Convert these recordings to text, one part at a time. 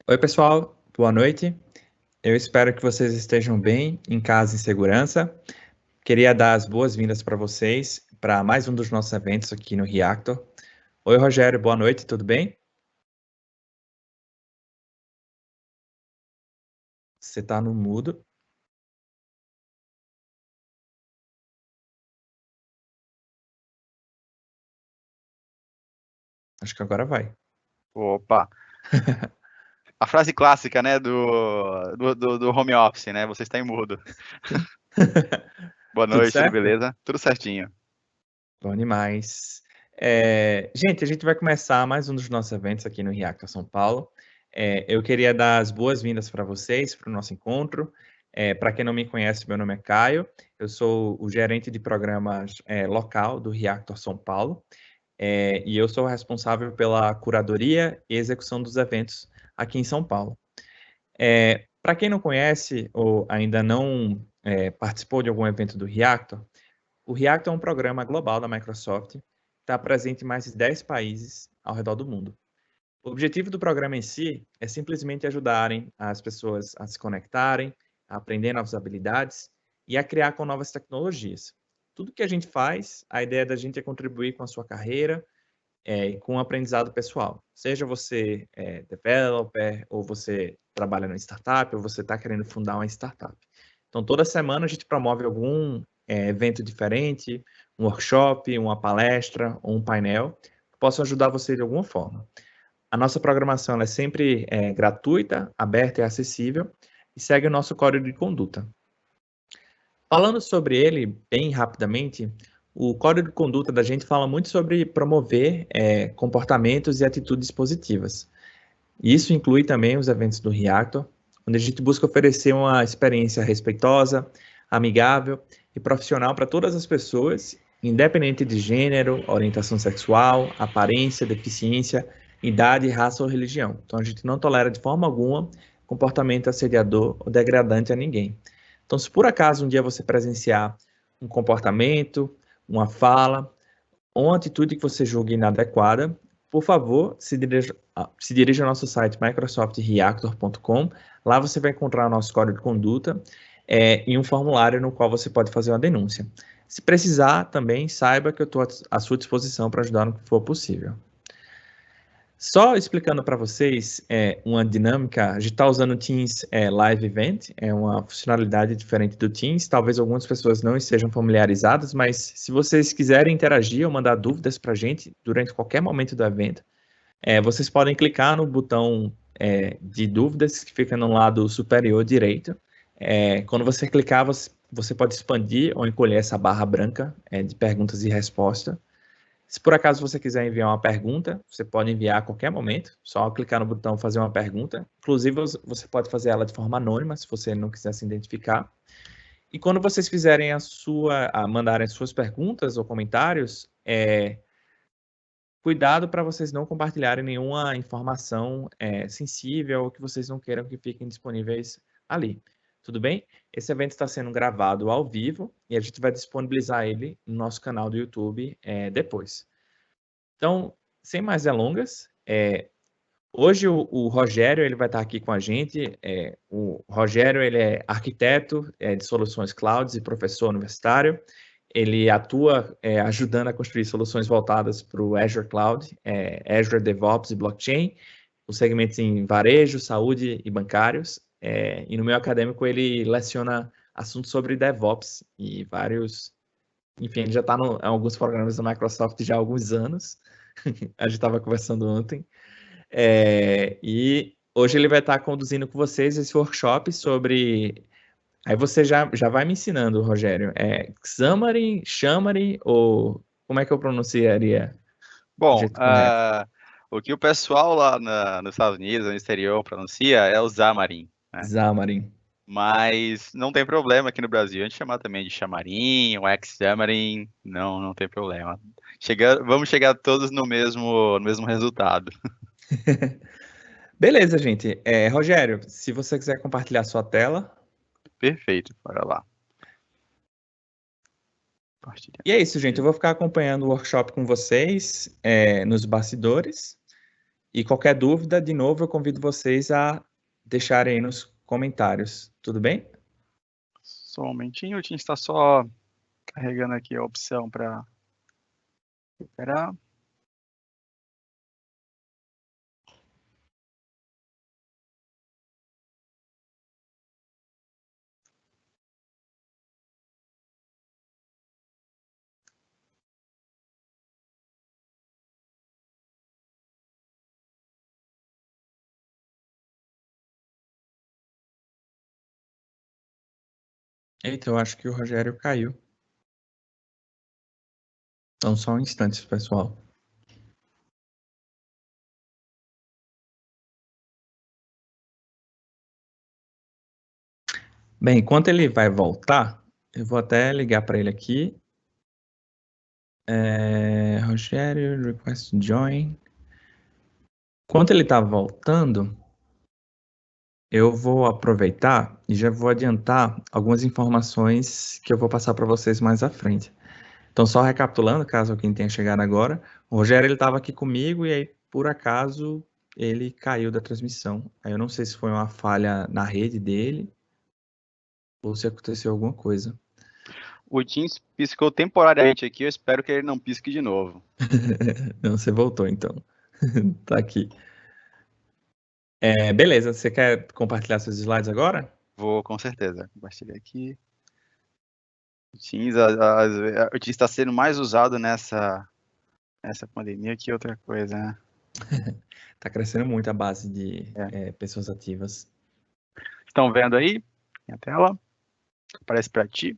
Oi, pessoal, boa noite. Eu espero que vocês estejam bem, em casa, em segurança. Queria dar as boas-vindas para vocês para mais um dos nossos eventos aqui no Reactor. Oi, Rogério, boa noite, tudo bem? Você está no mudo? Acho que agora vai. Opa! A frase clássica, né, do home office, né? Você está em mudo. Boa Tudo noite, tudo certo? beleza? Tudo certinho. Bom demais. Gente, a gente vai começar mais um dos nossos eventos aqui no Reactor São Paulo. Eu queria dar as boas-vindas para vocês para o nosso encontro. Para quem não me conhece, meu nome é Caio. Eu sou o gerente de programas local do Reactor São Paulo. E eu sou responsável pela curadoria e execução dos eventos aqui em São Paulo. Para quem não conhece ou ainda não participou de algum evento do Reactor, o Reactor é um programa global da Microsoft, que está presente em mais de 10 países ao redor do mundo. O objetivo do programa em si é simplesmente ajudarem as pessoas a se conectarem, a aprender novas habilidades e a criar com novas tecnologias. Tudo que a gente faz, a ideia da gente é contribuir com a sua carreira, com o aprendizado pessoal. Seja você developer, ou você trabalha numa startup, ou você está querendo fundar uma startup. Então, toda semana a gente promove algum evento diferente, um workshop, uma palestra ou um painel que possam ajudar você de alguma forma. A nossa programação é sempre gratuita, aberta e acessível e segue o nosso código de conduta. Falando sobre ele bem rapidamente, o código de conduta da gente fala muito sobre promover comportamentos e atitudes positivas. Isso inclui também os eventos do Reactor, onde a gente busca oferecer uma experiência respeitosa, amigável e profissional para todas as pessoas, independente de gênero, orientação sexual, aparência, deficiência, idade, raça ou religião. Então a gente não tolera de forma alguma comportamento assediador ou degradante a ninguém. Então, se por acaso um dia você presenciar um comportamento, uma fala ou uma atitude que você julgue inadequada, por favor, se dirija ao nosso site microsoftreactor.com. Lá você vai encontrar o nosso código de conduta e um formulário no qual você pode fazer uma denúncia. Se precisar, também saiba que eu estou à sua disposição para ajudar no que for possível. Só explicando para vocês uma dinâmica, a gente está usando o Teams Live Event, é uma funcionalidade diferente do Teams, talvez algumas pessoas não estejam familiarizadas, mas se vocês quiserem interagir ou mandar dúvidas para a gente durante qualquer momento do evento, vocês podem clicar no botão de dúvidas que fica no lado superior direito. Quando você clicar, você pode expandir ou encolher essa barra branca de perguntas e respostas. Se por acaso você quiser enviar uma pergunta, você pode enviar a qualquer momento, só clicar no botão fazer uma pergunta. Inclusive, você pode fazer ela de forma anônima, se você não quiser se identificar. E quando vocês fizerem mandarem suas perguntas ou comentários, cuidado para vocês não compartilharem nenhuma informação sensível ou que vocês não queiram que fiquem disponíveis ali. Tudo bem? Esse evento está sendo gravado ao vivo e a gente vai disponibilizar ele no nosso canal do YouTube depois. Então, sem mais delongas, hoje o Rogério ele vai estar aqui com a gente. O Rogério ele é arquiteto de soluções clouds e professor universitário. Ele atua ajudando a construir soluções voltadas para o Azure Cloud, Azure DevOps e Blockchain, os segmentos em varejo, saúde e bancários. E no meio acadêmico ele leciona assuntos sobre DevOps e vários. Enfim, ele já está em alguns programas da Microsoft já há alguns anos. A gente estava conversando ontem. E hoje ele vai estar conduzindo com vocês esse workshop sobre. Aí você já vai me ensinando, Rogério. Xamarin, Xamarin, ou como é que eu pronunciaria do Bom, jeito correto? o que o pessoal lá nos Estados Unidos, no exterior, pronuncia é o Xamarin, né? Xamarin. Mas não tem problema aqui no Brasil a gente chamar também de Xamarin, ou Xamarin, não tem problema. Vamos chegar todos no mesmo resultado. Beleza, gente. Rogério, se você quiser compartilhar sua tela. Perfeito, bora lá. E é isso, gente. Eu vou ficar acompanhando o workshop com vocês nos bastidores. E qualquer dúvida, de novo, eu convido vocês a deixarem aí nos comentários. Tudo bem? Só um momentinho, o Teams está só carregando aqui a opção para recuperar. Eita, eu acho que o Rogério caiu. Então, só um instante, pessoal. Bem, enquanto ele vai voltar, eu vou até ligar para ele aqui. Rogério, request to join. Enquanto ele está voltando, eu vou aproveitar e já vou adiantar algumas informações que eu vou passar para vocês mais à frente. Então, só recapitulando, caso alguém tenha chegado agora, o Rogério estava aqui comigo e aí, por acaso, ele caiu da transmissão. Aí eu não sei se foi uma falha na rede dele ou se aconteceu alguma coisa. O Teams piscou temporariamente aqui, eu espero que ele não pisque de novo. Não, você voltou então. Tá aqui. Beleza, você quer compartilhar seus slides agora? Vou, com certeza. Compartilhar aqui. O Teams está sendo mais usado nessa pandemia que outra coisa, né? Tá crescendo muito a base de pessoas ativas. Estão vendo aí a tela? Aparece para ti?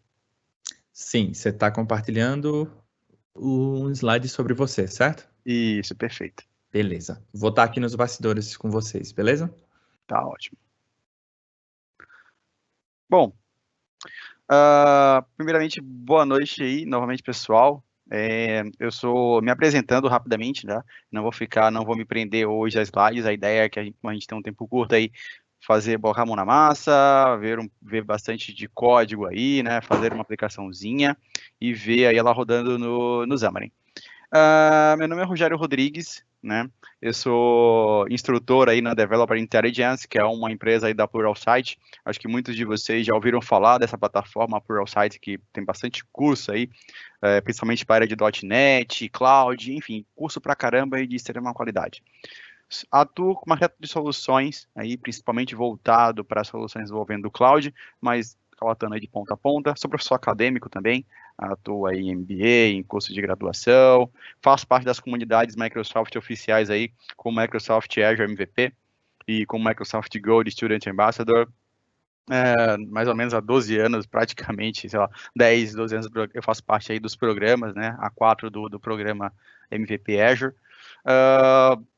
Sim, você está compartilhando um slide sobre você, certo? Isso, perfeito. Beleza. Vou estar aqui nos bastidores com vocês, beleza? Tá ótimo. Bom, primeiramente, boa noite aí, novamente, pessoal. Eu sou me apresentando rapidamente, né? Não vou me prender hoje a slides. A ideia é que a gente tem um tempo curto aí, botar a mão na massa, ver bastante de código aí, né? Fazer uma aplicaçãozinha e ver aí ela rodando no Xamarin. Meu nome é Rogério Rodrigues, né? Eu sou instrutor aí na Developer Intelligence, que é uma empresa aí da Pluralsight. Acho que muitos de vocês já ouviram falar dessa plataforma Pluralsight, que tem bastante curso aí, principalmente para a área de .NET, Cloud, enfim, curso pra caramba e de extrema qualidade. Atuo com uma reta de soluções, aí, principalmente voltado para soluções envolvendo o Cloud, mas relatando aí de ponta a ponta. Sou professor acadêmico também, atuo aí em MBA, em curso de graduação, faço parte das comunidades Microsoft oficiais aí, com Microsoft Azure MVP e com Microsoft Gold Student Ambassador. Mais ou menos há 12 anos, praticamente, sei lá, 10, 12 anos, eu faço parte aí dos programas, né, há 4 do programa MVP Azure.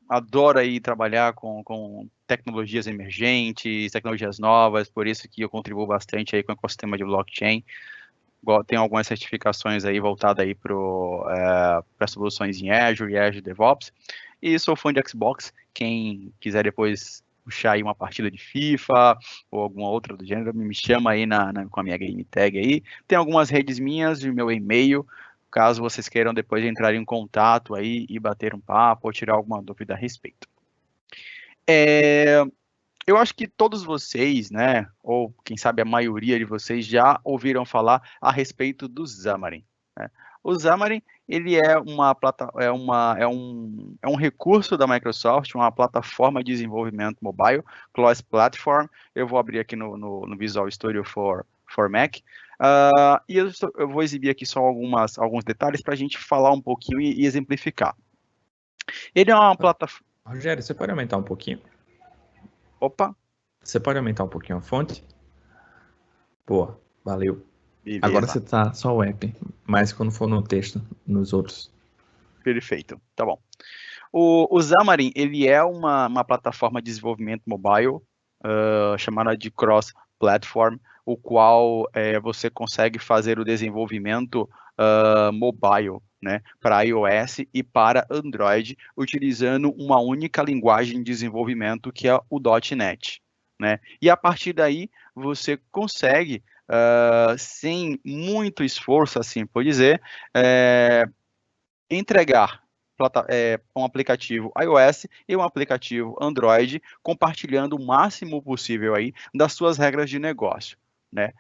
Adoro aí trabalhar com tecnologias emergentes, tecnologias novas, por isso que eu contribuo bastante aí com o ecossistema de blockchain. Tenho algumas certificações aí voltadas aí para soluções em Azure e Azure DevOps. E sou fã de Xbox. Quem quiser depois puxar aí uma partida de FIFA ou alguma outra do gênero, me chama aí com a minha game tag aí. Tem algumas redes minhas e meu e-mail, caso vocês queiram depois entrar em contato aí e bater um papo ou tirar alguma dúvida a respeito. Eu acho que todos vocês, né, ou quem sabe a maioria de vocês já ouviram falar a respeito do Xamarin, né? O Xamarin, ele é um recurso da Microsoft, uma plataforma de desenvolvimento mobile, cross platform. Eu vou abrir aqui no Visual Studio for Mac. E eu vou exibir aqui só alguns detalhes para a gente falar um pouquinho e exemplificar. Ele é uma plataforma... Rogério, você pode aumentar um pouquinho? Opa! Você pode aumentar um pouquinho a fonte? Boa, valeu. Beleza. Agora você tá só o app, mas quando for no texto, nos outros. Perfeito, tá bom. O Xamarin, ele é uma plataforma de desenvolvimento mobile, chamada de cross-platform, o qual você consegue fazer o desenvolvimento mobile, né, para iOS e para Android, utilizando uma única linguagem de desenvolvimento, que é o .NET, né? E a partir daí, você consegue, sem muito esforço, assim por dizer, entregar um aplicativo iOS e um aplicativo Android, compartilhando o máximo possível aí das suas regras de negócio, né?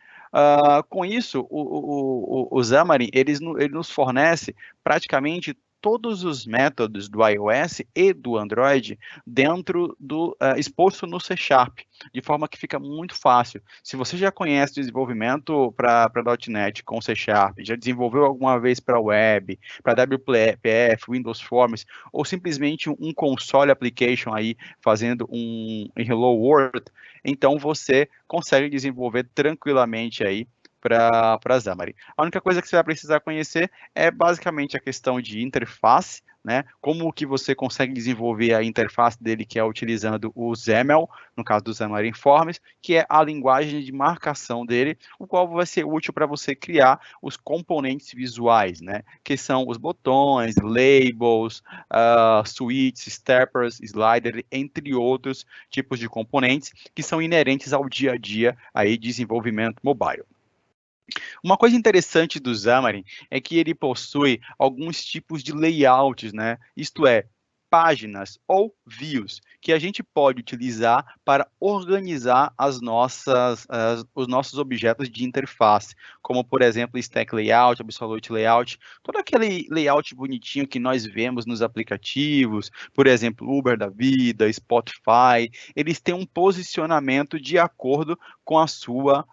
Com isso, o Xamarin, ele nos fornece praticamente todos os métodos do iOS e do Android dentro do exposto no C#, de forma que fica muito fácil. Se você já conhece desenvolvimento para .NET com C#, já desenvolveu alguma vez para web, para WPF, Windows Forms, ou simplesmente um console application aí fazendo um Hello World, então você consegue desenvolver tranquilamente aí para Xamarin. A única coisa que você vai precisar conhecer é basicamente a questão de interface, né? Como que você consegue desenvolver a interface dele, que é utilizando o XAML, no caso do Xamarin Forms, que é a linguagem de marcação dele, o qual vai ser útil para você criar os componentes visuais, né? Que são os botões, labels, switches, steppers, sliders, entre outros tipos de componentes que são inerentes ao dia a dia aí de desenvolvimento mobile. Uma coisa interessante do Xamarin é que ele possui alguns tipos de layouts, né? Isto é, páginas ou views, que a gente pode utilizar para organizar os nossos objetos de interface, como, por exemplo, Stack Layout, Absolute Layout, todo aquele layout bonitinho que nós vemos nos aplicativos, por exemplo, Uber da vida, Spotify, eles têm um posicionamento de acordo com a sua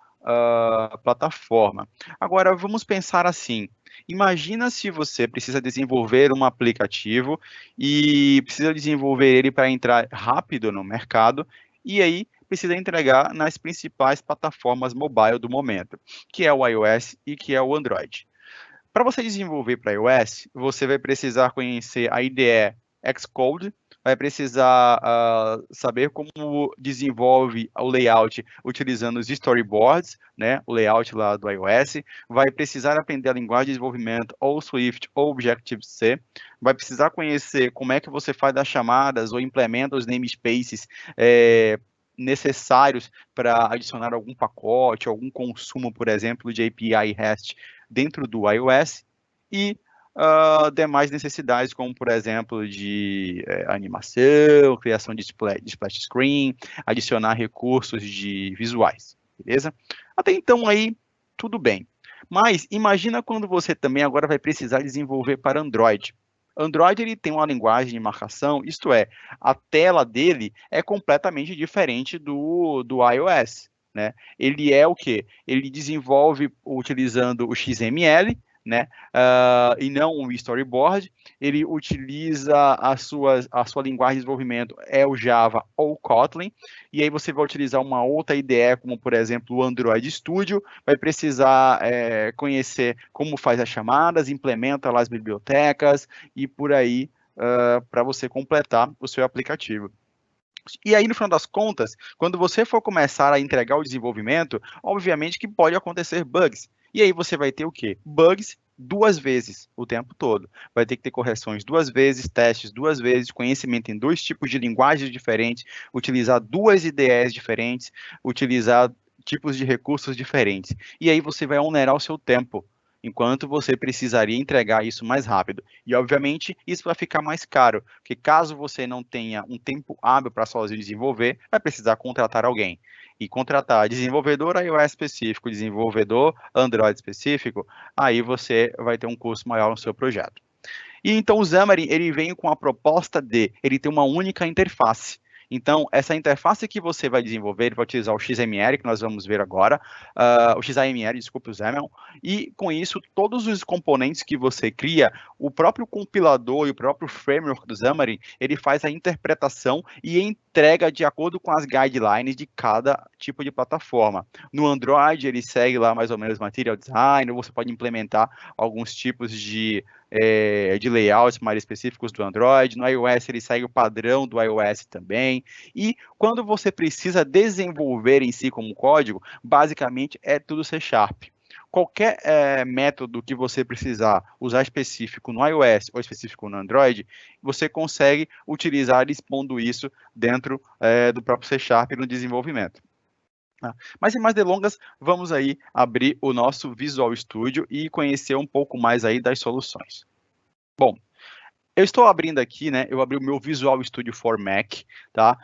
plataforma. Agora, vamos pensar assim, imagina se você precisa desenvolver um aplicativo e precisa desenvolver ele para entrar rápido no mercado, e aí precisa entregar nas principais plataformas mobile do momento, que é o iOS e que é o Android. Para você desenvolver para iOS, você vai precisar conhecer a IDE Xcode, vai precisar saber como desenvolve o layout utilizando os storyboards, né, o layout lá do iOS, vai precisar aprender a linguagem de desenvolvimento ou Swift ou Objective-C, vai precisar conhecer como é que você faz as chamadas ou implementa os namespaces necessários para adicionar algum pacote, algum consumo, por exemplo, de API REST dentro do iOS, e demais necessidades, como, por exemplo, de animação, criação de splash screen, adicionar recursos de visuais, beleza? Até então, aí, tudo bem. Mas imagina quando você também agora vai precisar desenvolver para Android. Android, ele tem uma linguagem de marcação, isto é, a tela dele é completamente diferente do iOS, né? Ele é o quê? Ele desenvolve utilizando o XML, né? E não um storyboard. Ele utiliza a sua linguagem de desenvolvimento, é o Java ou o Kotlin, e aí você vai utilizar uma outra IDE, como por exemplo o Android Studio, vai precisar conhecer como faz as chamadas, implementa lá as bibliotecas e por aí para você completar o seu aplicativo. E aí, no final das contas, quando você for começar a entregar o desenvolvimento, obviamente que pode acontecer bugs. E aí você vai ter o quê? Bugs 2 vezes o tempo todo. Vai ter que ter correções 2 vezes, testes 2 vezes, conhecimento em 2 tipos de linguagens diferentes, utilizar 2 IDEs diferentes, utilizar tipos de recursos diferentes. E aí você vai onerar o seu tempo, enquanto você precisaria entregar isso mais rápido. E, obviamente, isso vai ficar mais caro, porque caso você não tenha um tempo hábil para sozinho desenvolver, vai precisar contratar alguém. E contratar desenvolvedor iOS específico, desenvolvedor Android específico, aí você vai ter um custo maior no seu projeto. E então o Xamarin, ele vem com a proposta de ele ter uma única interface. Então, essa interface que você vai desenvolver, ele vai utilizar o XML, que nós vamos ver agora, o XAML, desculpe, o XAML, e com isso, todos os componentes que você cria, o próprio compilador e o próprio framework do Xamarin, ele faz a interpretação e entrega de acordo com as guidelines de cada tipo de plataforma. No Android, ele segue lá mais ou menos Material Design, ou você pode implementar alguns tipos de layouts mais específicos do Android. No iOS, ele segue o padrão do iOS também. E quando você precisa desenvolver em si como código, basicamente é tudo C#. Qualquer método que você precisar usar específico no iOS ou específico no Android, você consegue utilizar expondo isso dentro do próprio C# no desenvolvimento. Mas sem mais delongas, vamos aí abrir o nosso Visual Studio e conhecer um pouco mais aí das soluções. Bom, Eu estou abrindo aqui, né? Eu abri o meu Visual Studio for Mac, tá?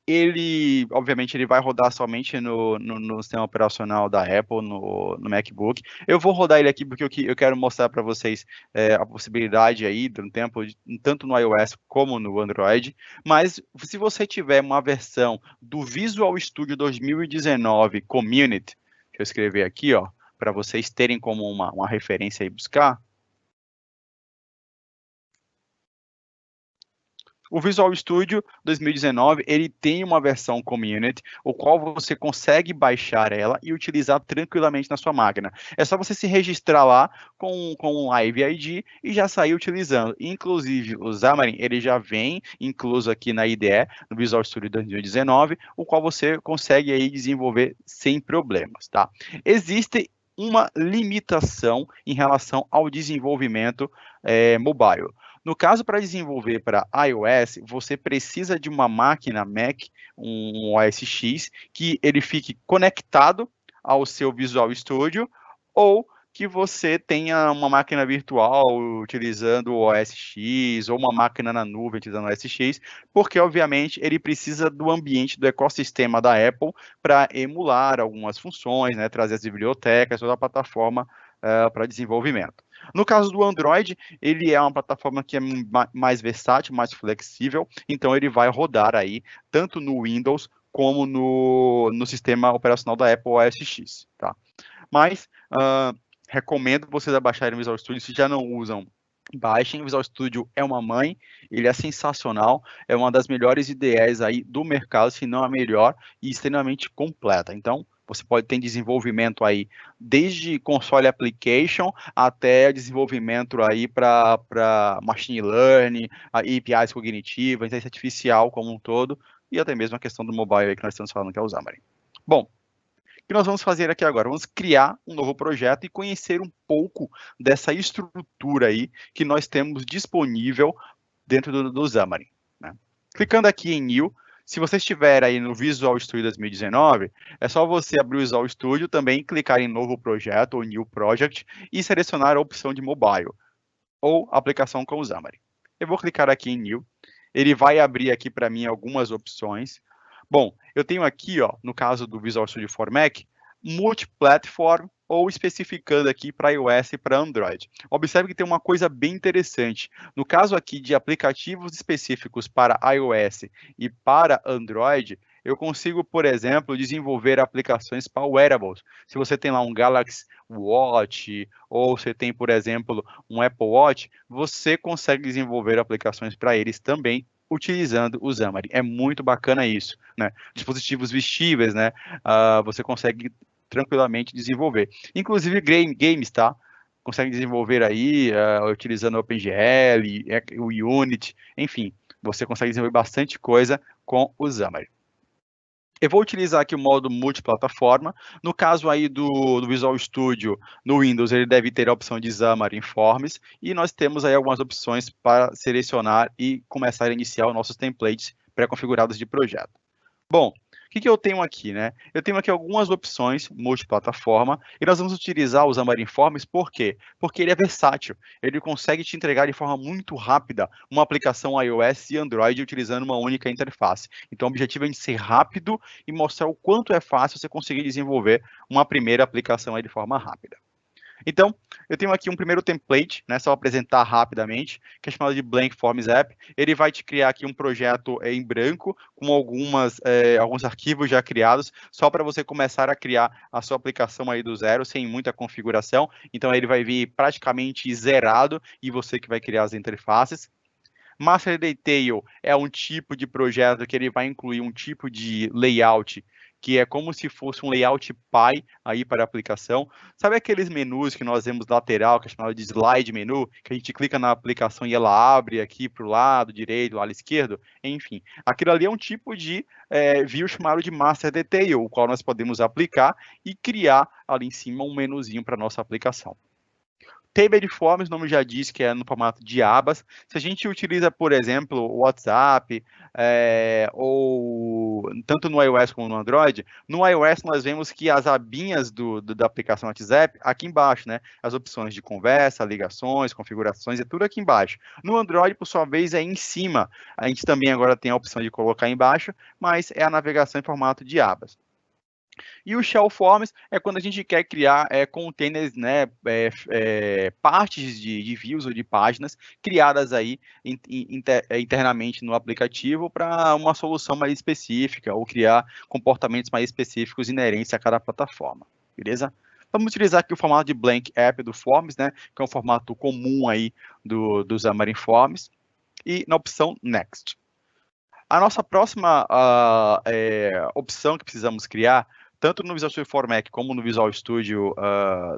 Ele, obviamente, ele vai rodar somente no sistema operacional da Apple, no MacBook. Eu vou rodar ele aqui porque eu quero mostrar para vocês a possibilidade aí de um tempo, tanto no iOS como no Android. Mas se você tiver uma versão do Visual Studio 2019 Community, deixa eu escrever aqui, ó, para vocês terem como uma referência e buscar. O Visual Studio 2019, ele tem uma versão Community, o qual você consegue baixar ela e utilizar tranquilamente na sua máquina. É só você se registrar lá com um Live ID e já sair utilizando. Inclusive, o Xamarin, ele já vem incluso aqui na IDE, no Visual Studio 2019, o qual você consegue aí desenvolver sem problemas, tá? Existe uma limitação em relação ao desenvolvimento mobile. No caso, para desenvolver para iOS, você precisa de uma máquina Mac, um OS X, que ele fique conectado ao seu Visual Studio, ou que você tenha uma máquina virtual utilizando o OS X, ou uma máquina na nuvem utilizando o OS X, porque, obviamente, ele precisa do ambiente, do ecossistema da Apple para emular algumas funções, né, trazer as bibliotecas, toda a plataforma para desenvolvimento. No caso do Android, ele é uma plataforma que é mais versátil, mais flexível, então ele vai rodar aí tanto no Windows como no sistema operacional da Apple OS X, tá? Mas recomendo vocês baixarem o Visual Studio se já não usam. Baixem, o Visual Studio é uma mãe, ele é sensacional, é uma das melhores IDEs aí do mercado, se não a melhor, e extremamente completa. Então, você pode ter desenvolvimento aí desde console application até desenvolvimento aí para machine learning, APIs cognitivas, inteligência artificial como um todo, e até mesmo a questão do mobile aí que nós estamos falando, que é o Xamarin. Bom, o que nós vamos fazer aqui agora? Vamos criar um novo projeto e conhecer um pouco dessa estrutura aí que nós temos disponível dentro do Xamarin, né? Clicando aqui em New, se você estiver aí no Visual Studio 2019, é só você abrir o Visual Studio, também clicar em Novo Projeto ou New Project e selecionar a opção de Mobile ou aplicação com o Xamarin. Eu vou clicar aqui em New, ele vai abrir aqui para mim algumas opções. Bom, eu tenho aqui, ó, no caso do Visual Studio for Mac, multiplatform ou especificando aqui para iOS e para Android. Observe que tem uma coisa bem interessante. No caso aqui de aplicativos específicos para iOS e para Android, eu consigo, por exemplo, desenvolver aplicações para wearables. Se você tem lá um Galaxy Watch ou você tem, por exemplo, um Apple Watch, você consegue desenvolver aplicações para eles também utilizando o Xamarin. É muito bacana isso, né? Dispositivos vestíveis, né? Você consegue tranquilamente desenvolver. Inclusive games, tá? Consegue desenvolver aí utilizando o OpenGL, o Unity, enfim, você consegue desenvolver bastante coisa com o Xamarin. Eu vou utilizar aqui o modo multiplataforma. No caso aí do Visual Studio, no Windows, ele deve ter a opção de Xamarin Forms, e nós temos aí algumas opções para selecionar e começar a iniciar os nossos templates pré-configurados de projeto. Bom, o que eu tenho aqui, né? Eu tenho aqui algumas opções multiplataforma e nós vamos utilizar o Xamarin Forms, por quê? Porque ele é versátil, ele consegue te entregar de forma muito rápida uma aplicação iOS e Android utilizando uma única interface. Então, o objetivo é de ser rápido e mostrar o quanto é fácil você conseguir desenvolver uma primeira aplicação aí de forma rápida. Então, eu tenho aqui um primeiro template, né, só apresentar rapidamente, que é chamado de Blank Forms App. Ele vai te criar aqui um projeto em branco, com alguns arquivos já criados, só para você começar a criar a sua aplicação aí do zero, sem muita configuração. Então, ele vai vir praticamente zerado, e você que vai criar as interfaces. Master Detail é um tipo de projeto que ele vai incluir um tipo de layout que é como se fosse um layout pie aí para a aplicação. Sabe aqueles menus que nós vemos lateral, que é chamado de slide menu, que a gente clica na aplicação e ela abre aqui para o lado direito, lado esquerdo? Enfim, aquilo ali é um tipo de view chamado de Master Detail, o qual nós podemos aplicar e criar ali em cima um menuzinho para a nossa aplicação. Table Forms, o nome já diz que é no formato de abas. Se a gente utiliza, por exemplo, o WhatsApp, ou tanto no iOS como no Android, no iOS nós vemos que as abinhas da aplicação WhatsApp, aqui embaixo, né? As opções de conversa, ligações, configurações, é tudo aqui embaixo. No Android, por sua vez, é em cima. A gente também agora tem a opção de colocar embaixo, mas é a navegação em formato de abas. E o Shell Forms é quando a gente quer criar containers, né, partes de views ou de páginas criadas aí internamente no aplicativo para uma solução mais específica ou criar comportamentos mais específicos inerentes a cada plataforma, beleza? Vamos utilizar aqui o formato de Blank App do Forms, né, que é um formato comum aí do Xamarin Forms, e na opção Next. A nossa próxima opção que precisamos criar, tanto no Visual Studio for Mac como no Visual Studio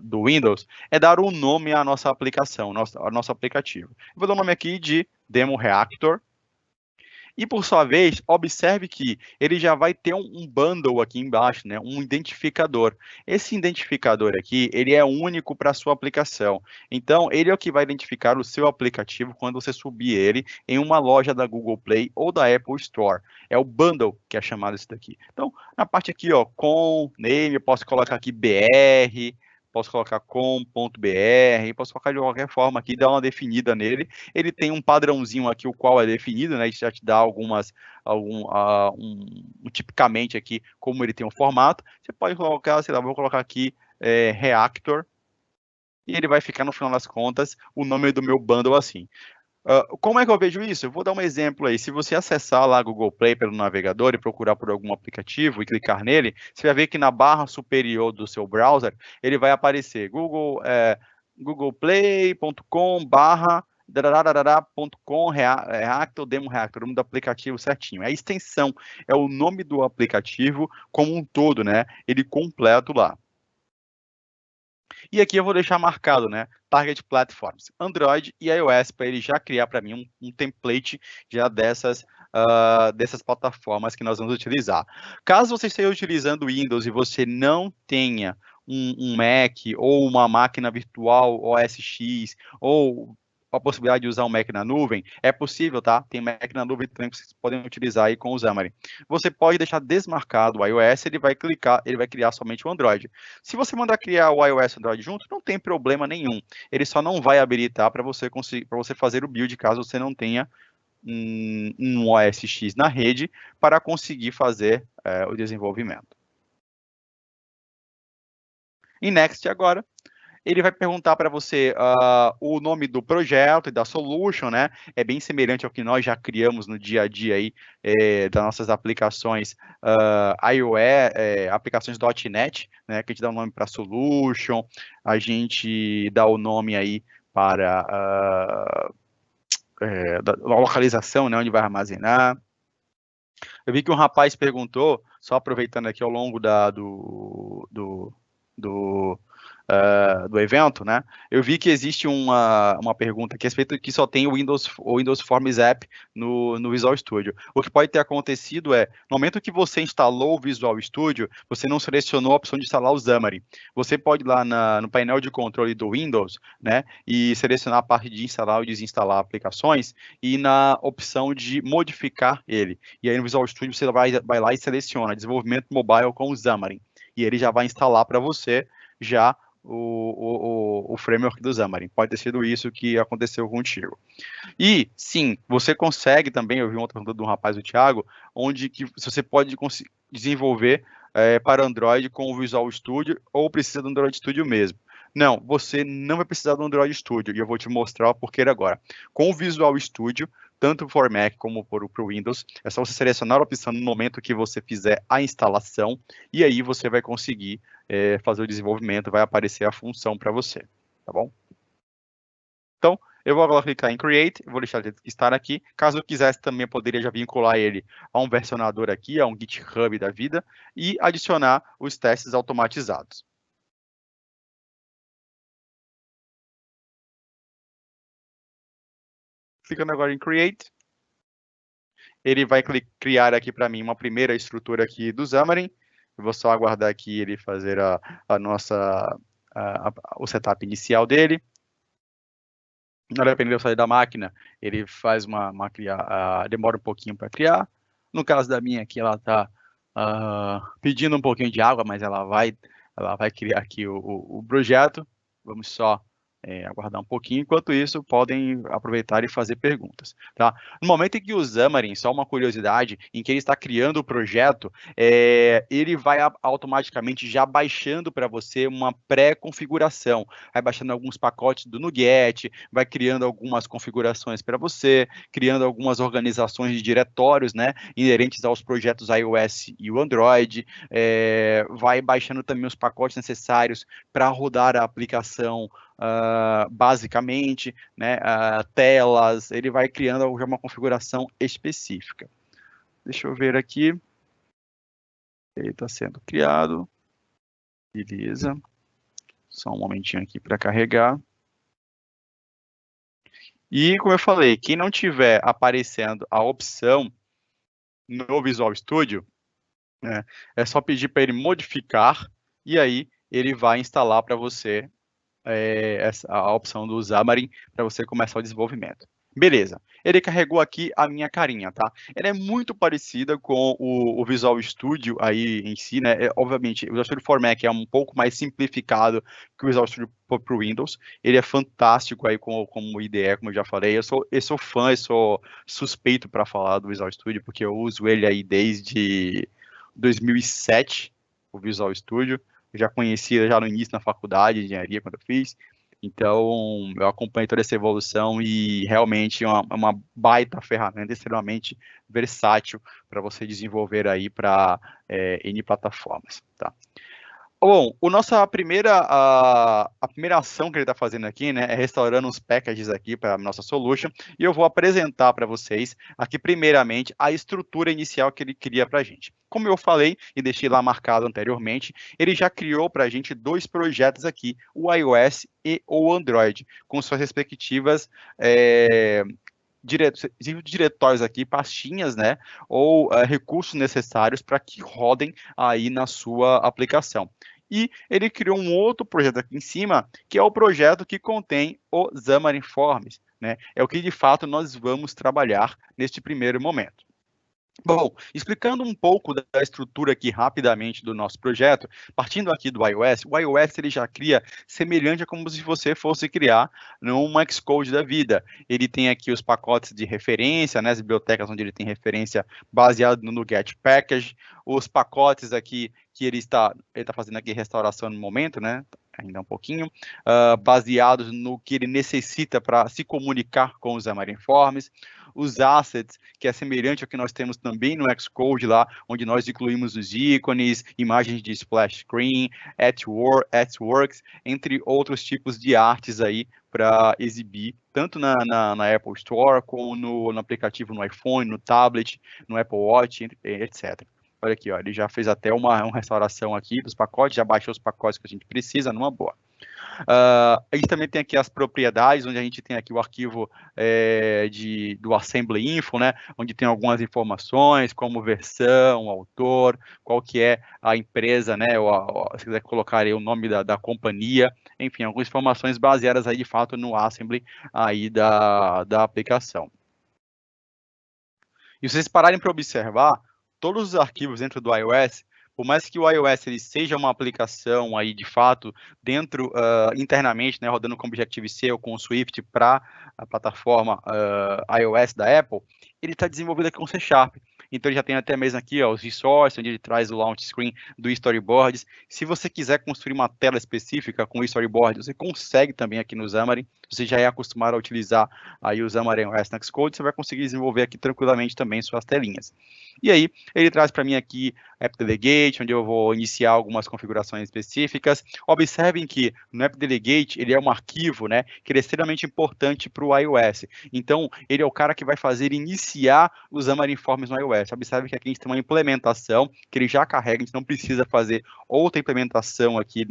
do Windows, é dar um nome à nossa aplicação, ao nosso aplicativo. Eu vou dar o nome aqui de Demo Reactor. E, por sua vez, observe que ele já vai ter um bundle aqui embaixo, né? Um identificador. Esse identificador aqui, ele é único para a sua aplicação. Então, ele é o que vai identificar o seu aplicativo quando você subir ele em uma loja da Google Play ou da Apple Store. É o bundle que é chamado isso daqui. Então, na parte aqui, ó, com name, eu posso colocar aqui BR, posso colocar com.br, posso colocar de qualquer forma aqui, dar uma definida nele. Ele tem um padrãozinho aqui, o qual é definido, né? Isso já te dá tipicamente aqui, como ele tem um formato. Você pode colocar, sei lá, vou colocar aqui Reactor, e ele vai ficar, no final das contas, o nome do meu bundle assim. Como é que eu vejo isso? Eu vou dar um exemplo aí. Se você acessar lá Google Play pelo navegador e procurar por algum aplicativo e clicar nele, você vai ver que na barra superior do seu browser, ele vai aparecer googleplay.com/.com Reactor, Demo Reactor, o nome do aplicativo certinho. A extensão é o nome do aplicativo como um todo, né? Ele completo lá. E aqui eu vou deixar marcado, né? Target Platforms, Android e iOS, para ele já criar para mim um template já dessas plataformas que nós vamos utilizar. Caso você esteja utilizando Windows e você não tenha um Mac ou uma máquina virtual OS X ou a possibilidade de usar um Mac na nuvem, é possível, tá? Tem Mac na nuvem também que vocês podem utilizar aí com o Xamarin. Você pode deixar desmarcado o iOS, ele vai criar somente o Android. Se você mandar criar o iOS e o Android junto, não tem problema nenhum. Ele só não vai habilitar para você fazer o build caso você não tenha um OS X na rede para conseguir fazer o desenvolvimento. Em Next agora, ele vai perguntar para você o nome do projeto e da solution, né? É bem semelhante ao que nós já criamos no dia a dia aí das nossas aplicações iOS, aplicações .NET, né? Que a gente dá o nome para solution, a gente dá o nome aí para da localização, né? Onde vai armazenar. Eu vi que um rapaz perguntou, só aproveitando aqui ao longo do evento, né? Eu vi que existe uma pergunta aqui a respeito que só tem o Windows Forms App no Visual Studio. O que pode ter acontecido no momento que você instalou o Visual Studio, você não selecionou a opção de instalar o Xamarin. Você pode ir lá no painel de controle do Windows, né? E selecionar a parte de instalar ou desinstalar aplicações e na opção de modificar ele. E aí no Visual Studio você vai lá e seleciona desenvolvimento mobile com o Xamarin. E ele já vai instalar para você já o framework do Xamarin. Pode ter sido isso que aconteceu contigo. E, sim, você consegue também, eu vi uma outra pergunta de um rapaz, o Thiago, onde que você pode desenvolver para Android com o Visual Studio ou precisa do Android Studio mesmo. Não, você não vai precisar do Android Studio, e eu vou te mostrar o porquê agora. Com o Visual Studio, tanto para o Mac como para o Windows, é só você selecionar a opção no momento que você fizer a instalação, e aí você vai conseguir fazer o desenvolvimento, vai aparecer a função para você, tá bom? Então, eu vou agora clicar em Create, eu vou deixar ele estar aqui. Caso eu quisesse também, eu poderia já vincular ele a um versionador aqui, a um GitHub da vida, e adicionar os testes automatizados. Clicando agora em Create, ele vai criar aqui para mim uma primeira estrutura aqui do Xamarin. Eu vou só aguardar aqui ele fazer o setup inicial dele. Na hora de eu sair da máquina, ele faz demora um pouquinho para criar. No caso da minha aqui, ela está pedindo um pouquinho de água, mas ela vai criar aqui o projeto. Vamos só aguardar um pouquinho. Enquanto isso, podem aproveitar e fazer perguntas. Tá? No momento em que o Xamarin, só uma curiosidade, em que ele está criando o projeto, ele vai automaticamente já baixando para você uma pré-configuração. Vai baixando alguns pacotes do NuGet, vai criando algumas configurações para você, criando algumas organizações de diretórios, né, inerentes aos projetos iOS e o Android, vai baixando também os pacotes necessários para rodar a aplicação basicamente, né, telas, ele vai criando já uma configuração específica. Deixa eu ver aqui. Ele está sendo criado. Beleza. Só um momentinho aqui para carregar. E, como eu falei, quem não tiver aparecendo a opção no Visual Studio, né, é só pedir para ele modificar e aí ele vai instalar para você a opção do Xamarin para você começar o desenvolvimento. Beleza, ele carregou aqui a minha carinha, tá? Ela é muito parecida com o Visual Studio aí em si, né? Obviamente, o Visual Studio for Mac é um pouco mais simplificado que o Visual Studio para o Windows. Ele é fantástico aí como IDE, como eu já falei. Eu sou fã, eu sou suspeito para falar do Visual Studio, porque eu uso ele aí desde 2007, o Visual Studio. Eu já conhecia já no início na faculdade de engenharia, quando eu fiz. Então, eu acompanho toda essa evolução e realmente é uma baita ferramenta extremamente versátil para você desenvolver aí para N plataformas, tá? Bom, a primeira ação que ele está fazendo aqui, né, é restaurando os packages aqui para a nossa solution, e eu vou apresentar para vocês aqui, primeiramente, a estrutura inicial que ele cria para a gente. Como eu falei e deixei lá marcado anteriormente, ele já criou para a gente dois projetos aqui, o iOS e o Android, com suas respectivas diretórios aqui, pastinhas, né, ou recursos necessários para que rodem aí na sua aplicação. E ele criou um outro projeto aqui em cima, que é o projeto que contém o Xamarin Forms, né? É o que de fato nós vamos trabalhar neste primeiro momento. Bom, explicando um pouco da estrutura aqui rapidamente do nosso projeto, partindo aqui do iOS, o iOS ele já cria semelhante a como se você fosse criar numa Xcode da vida. Ele tem aqui os pacotes de referência, né, as bibliotecas onde ele tem referência baseado no NuGet Package, os pacotes aqui que ele está fazendo aqui restauração no momento, né, ainda um pouquinho, baseados no que ele necessita para se comunicar com os Xamarin Forms, os assets, que é semelhante ao que nós temos também no Xcode lá, onde nós incluímos os ícones, imagens de splash screen, artworks, entre outros tipos de artes aí para exibir, tanto na Apple Store, como no aplicativo no iPhone, no tablet, no Apple Watch, etc. Olha aqui, ó, ele já fez até uma restauração aqui dos pacotes, já baixou os pacotes que a gente precisa, numa boa. A gente também tem aqui as propriedades, onde a gente tem aqui o arquivo do Assembly Info, né, onde tem algumas informações, como versão, autor, qual que é a empresa, né, se quiser colocar aí o nome da companhia, enfim, algumas informações baseadas aí de fato no Assembly aí da aplicação. E se vocês pararem para observar, todos os arquivos dentro do iOS, por mais que o iOS ele seja uma aplicação aí de fato dentro internamente, né, rodando com Objective-C ou com o Swift para a plataforma iOS da Apple, ele está desenvolvido aqui com C#. Então, ele já tem até mesmo aqui ó, os resources, onde ele traz o launch screen do Storyboards. Se você quiser construir uma tela específica com o Storyboard, você consegue também aqui no Xamarin. Você já é acostumado a utilizar aí o Xamarin OS no Xcode, você vai conseguir desenvolver aqui tranquilamente também suas telinhas. E aí, ele traz para mim aqui App Delegate, onde eu vou iniciar algumas configurações específicas. Observem que no App Delegate, ele é um arquivo, né, que ele é extremamente importante para o iOS. Então, ele é o cara que vai fazer iniciar os Xamarin Forms no iOS. Observe que aqui a gente tem uma implementação que ele já carrega, a gente não precisa fazer outra implementação aqui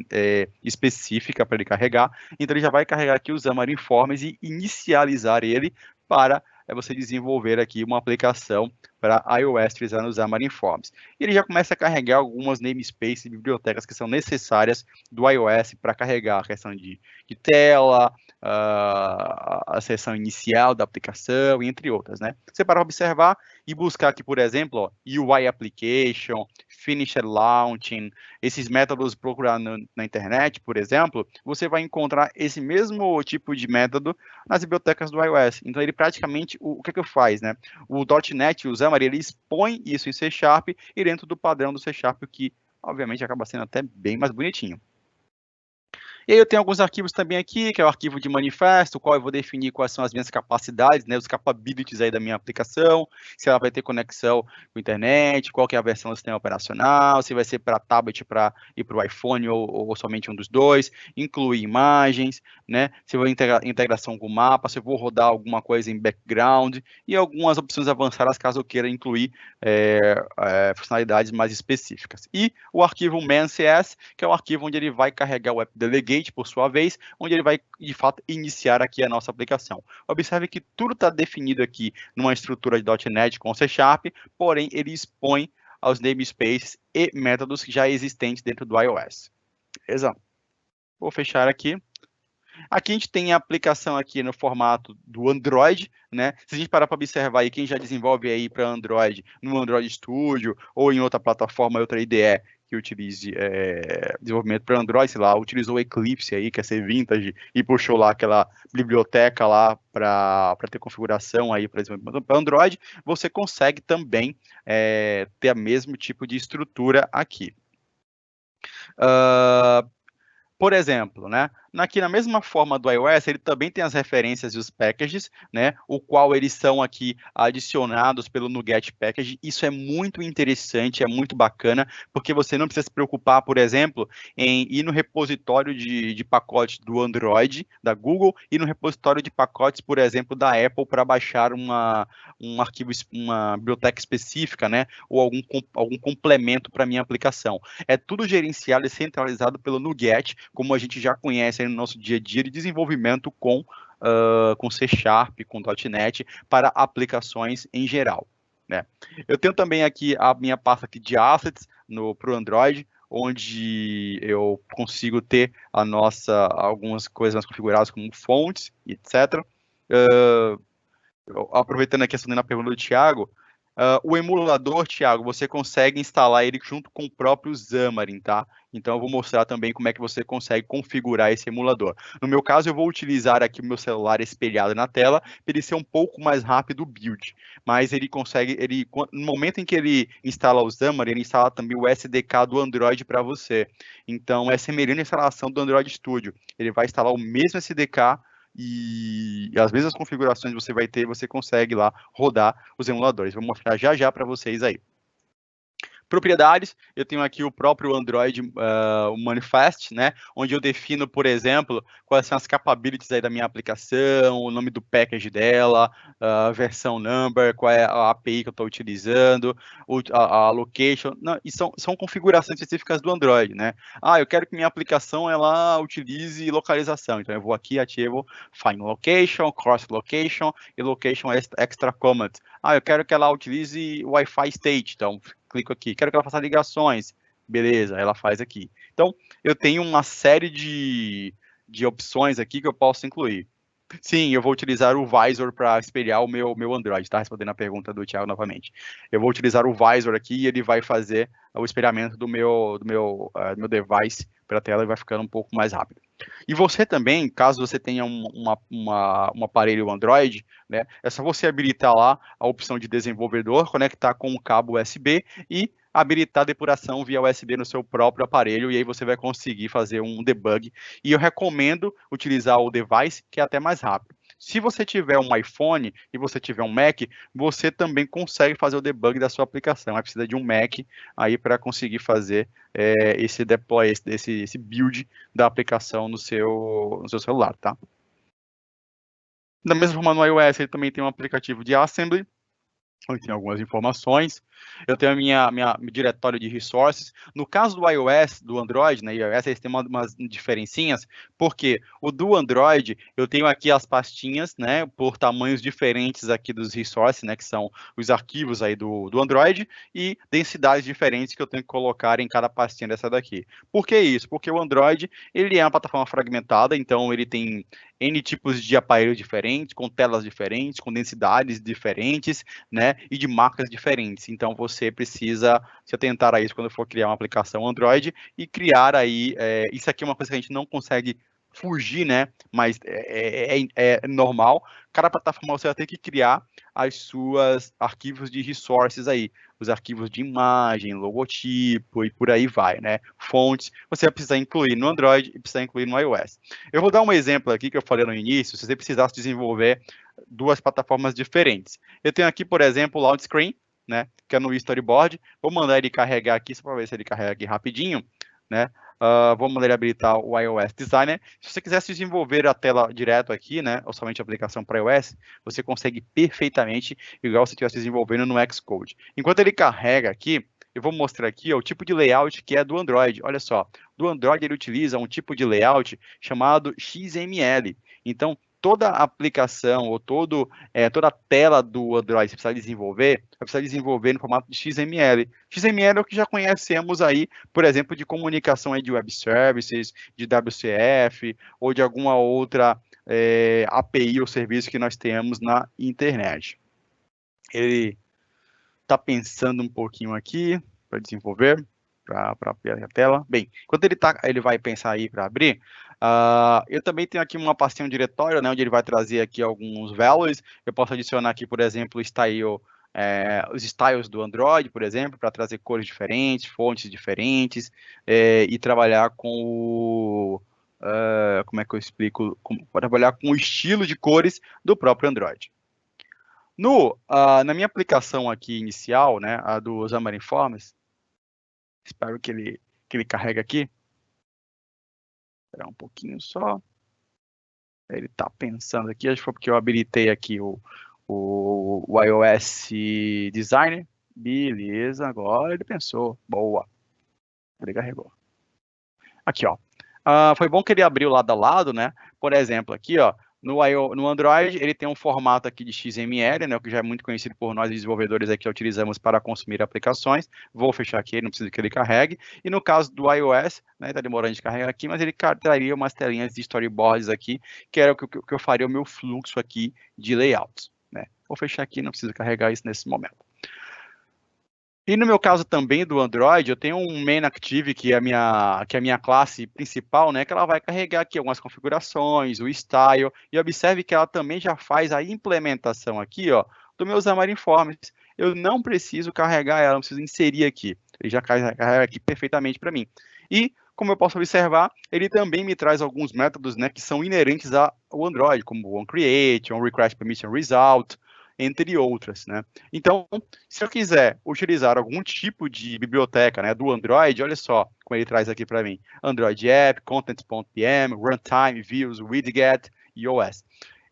específica para ele carregar. Então, ele já vai carregar aqui os Xamarin Forms e inicializar ele para você desenvolver aqui uma aplicação para iOS utilizando os Xamarin Forms. E ele já começa a carregar algumas namespaces e bibliotecas que são necessárias do iOS para carregar a questão de tela, a seção inicial da aplicação, entre outras, né? Você para observar e buscar aqui, por exemplo, ó, UI Application, Finisher Launching, esses métodos procurar na internet, por exemplo, você vai encontrar esse mesmo tipo de método nas bibliotecas do iOS. Então, ele praticamente, o que faz, né? O .NET, o Xamarin, ele expõe isso em C Sharp e dentro do padrão do C Sharp, que obviamente acaba sendo até bem mais bonitinho. E aí eu tenho alguns arquivos também aqui, que é o arquivo de manifesto, o qual eu vou definir quais são as minhas capacidades, né, os capabilities aí da minha aplicação, se ela vai ter conexão com a internet, qual que é a versão do sistema operacional, se vai ser para tablet e para o iPhone ou somente um dos dois, incluir imagens, né, se eu vou integração com o mapa, se eu vou rodar alguma coisa em background e algumas opções avançadas caso eu queira incluir funcionalidades mais específicas. E o arquivo man.cs, que é o arquivo onde ele vai carregar o app delegate, por sua vez, onde ele vai, de fato, iniciar aqui a nossa aplicação. Observe que tudo está definido aqui numa estrutura de .NET com C Sharp, porém, ele expõe aos namespaces e métodos já existentes dentro do iOS. Beleza? Vou fechar aqui. Aqui a gente tem a aplicação aqui no formato do Android, né? Se a gente parar para observar aí, quem já desenvolve aí para Android, no Android Studio ou em outra plataforma, outra IDE que utilize desenvolvimento para Android, sei lá, utilizou o Eclipse aí, quer ser vintage, e puxou lá aquela biblioteca lá para ter configuração aí para desenvolvimento para Android, você consegue também ter o mesmo tipo de estrutura aqui. Por exemplo, né, aqui na mesma forma do iOS, ele também tem as referências e os packages, né, o qual eles são aqui adicionados pelo NuGet Package. Isso é muito interessante, é muito bacana, porque você não precisa se preocupar, por exemplo, em ir no repositório de pacotes do Android, da Google, e no repositório de pacotes, por exemplo, da Apple para baixar um arquivo, uma biblioteca específica, né, ou algum complemento para minha aplicação. É tudo gerenciado e centralizado pelo NuGet, como a gente já conhece aí no nosso dia a dia de desenvolvimento com C Sharp, com .NET, para aplicações em geral, né? Eu tenho também aqui a minha pasta aqui de assets para o Android, onde eu consigo ter algumas coisas configuradas como fontes, etc. Aproveitando aqui a pergunta do Thiago, o emulador, Thiago, você consegue instalar ele junto com o próprio Xamarin, tá? Então, eu vou mostrar também como é que você consegue configurar esse emulador. No meu caso, eu vou utilizar aqui o meu celular espelhado na tela, para ele ser um pouco mais rápido o build. Mas ele consegue, no momento em que ele instala o Xamarin, ele instala também o SDK do Android para você. Então, é semelhante à instalação do Android Studio. Ele vai instalar o mesmo SDK, e as mesmas configurações você vai ter, você consegue lá rodar os emuladores. Vou mostrar já para vocês aí. Propriedades, eu tenho aqui o próprio Android, o Manifest, né, onde eu defino, por exemplo, quais são as capabilities aí da minha aplicação, o nome do package dela, a versão number, qual é a API que eu estou utilizando, a location, não, e são configurações específicas do Android, né. Eu quero que minha aplicação ela utilize localização, então eu vou aqui, ativo Find Location, Cross Location e Location Extra Command. Eu quero que ela utilize Wi-Fi State, então clico aqui, quero que ela faça ligações, beleza, ela faz aqui. Então, eu tenho uma série de opções aqui que eu posso incluir. Sim, eu vou utilizar o Visor para espelhar o meu Android, tá? Respondendo a pergunta do Thiago novamente. Eu vou utilizar o Visor aqui e ele vai fazer o espelhamento do meu device para a tela e vai ficando um pouco mais rápido. E você também, caso você tenha um aparelho Android, né, é só você habilitar lá a opção de desenvolvedor, conectar com o cabo USB e habilitar a depuração via USB no seu próprio aparelho, e aí você vai conseguir fazer um debug. E eu recomendo utilizar o device, que é até mais rápido. Se você tiver um iPhone e você tiver um Mac, você também consegue fazer o debug da sua aplicação. Aí precisa de um Mac aí para conseguir fazer esse deploy, esse build da aplicação no seu celular, tá? Da mesma forma, no iOS, ele também tem um aplicativo de Assembly, onde tem algumas informações. Eu tenho a minha diretório de resources. No caso do iOS, do Android, né, iOS, eles têm umas diferencinhas, porque o do Android, eu tenho aqui as pastinhas, né, por tamanhos diferentes aqui dos resources, né, que são os arquivos aí do Android, e densidades diferentes que eu tenho que colocar em cada pastinha dessa daqui. Por que isso? Porque o Android, ele é uma plataforma fragmentada, então ele tem N tipos de aparelhos diferentes, com telas diferentes, com densidades diferentes, né, e de marcas diferentes. Então, você precisa se atentar a isso quando for criar uma aplicação Android e criar aí, isso aqui é uma coisa que a gente não consegue fugir, né, mas é normal. Cada plataforma você vai ter que criar as suas arquivos de resources aí, os arquivos de imagem, logotipo e por aí vai, né? Fontes, você vai precisar incluir no Android e precisa incluir no iOS. Eu vou dar um exemplo aqui que eu falei no início, se você precisasse desenvolver duas plataformas diferentes. Eu tenho aqui, por exemplo, o Loud Screen, né? Que é no Storyboard. Vou mandar ele carregar aqui, só para ver se ele carrega aqui rapidinho, né? Vou mandar ele habilitar o iOS Designer. Se você quiser desenvolver a tela direto aqui, né, ou somente a aplicação para iOS, você consegue perfeitamente, igual se estivesse desenvolvendo no Xcode. Enquanto ele carrega aqui, eu vou mostrar aqui ó, o tipo de layout que é do Android. Olha só, do Android ele utiliza um tipo de layout chamado XML. Então, toda a aplicação ou toda a tela do Android que você vai precisar desenvolver no formato de XML. XML é o que já conhecemos aí, por exemplo, de comunicação aí de web services, de WCF ou de alguma outra API ou serviço que nós temos na internet. Ele está pensando um pouquinho aqui para desenvolver, para abrir a tela. Bem, enquanto ele vai pensar aí para abrir, eu também tenho aqui uma pastinha, um diretório, né, onde ele vai trazer aqui alguns values. Eu posso adicionar aqui, por exemplo, os styles do Android, por exemplo, para trazer cores diferentes, fontes diferentes, e trabalhar com o... como é que eu explico? Trabalhar com o estilo de cores do próprio Android. Na minha aplicação aqui inicial, né, a do Xamarin Forms, espero que ele carregue aqui. Esperar um pouquinho só. Ele está pensando aqui, acho que foi porque eu habilitei aqui o iOS Designer. Beleza, agora ele pensou. Boa. Ele carregou. Aqui, ó. Foi bom que ele abriu lado a lado, né? Por exemplo, aqui, ó. No Android, ele tem um formato aqui de XML, né, o que já é muito conhecido por nós desenvolvedores aqui, utilizamos para consumir aplicações. Vou fechar aqui, não precisa que ele carregue. E no caso do iOS, né, tá demorando de carregar aqui, mas ele traria umas telinhas de storyboards aqui, que era o que eu faria o meu fluxo aqui de layouts, né. Vou fechar aqui, não precisa carregar isso nesse momento. E no meu caso também do Android, eu tenho um main active, que é a minha classe principal, né, que ela vai carregar aqui algumas configurações, o style, e observe que ela também já faz a implementação aqui, ó, do meu Xamarin Forms. Eu não preciso carregar ela, não preciso inserir aqui. Ele já carrega aqui perfeitamente para mim. E, como eu posso observar, ele também me traz alguns métodos, né, que são inerentes ao Android, como o onCreate, onRequestPermissionResult, entre outras, né? Então, se eu quiser utilizar algum tipo de biblioteca, né, do Android, olha só como ele traz aqui para mim. Android App, Content.pm, Runtime, Views, Widget e OS.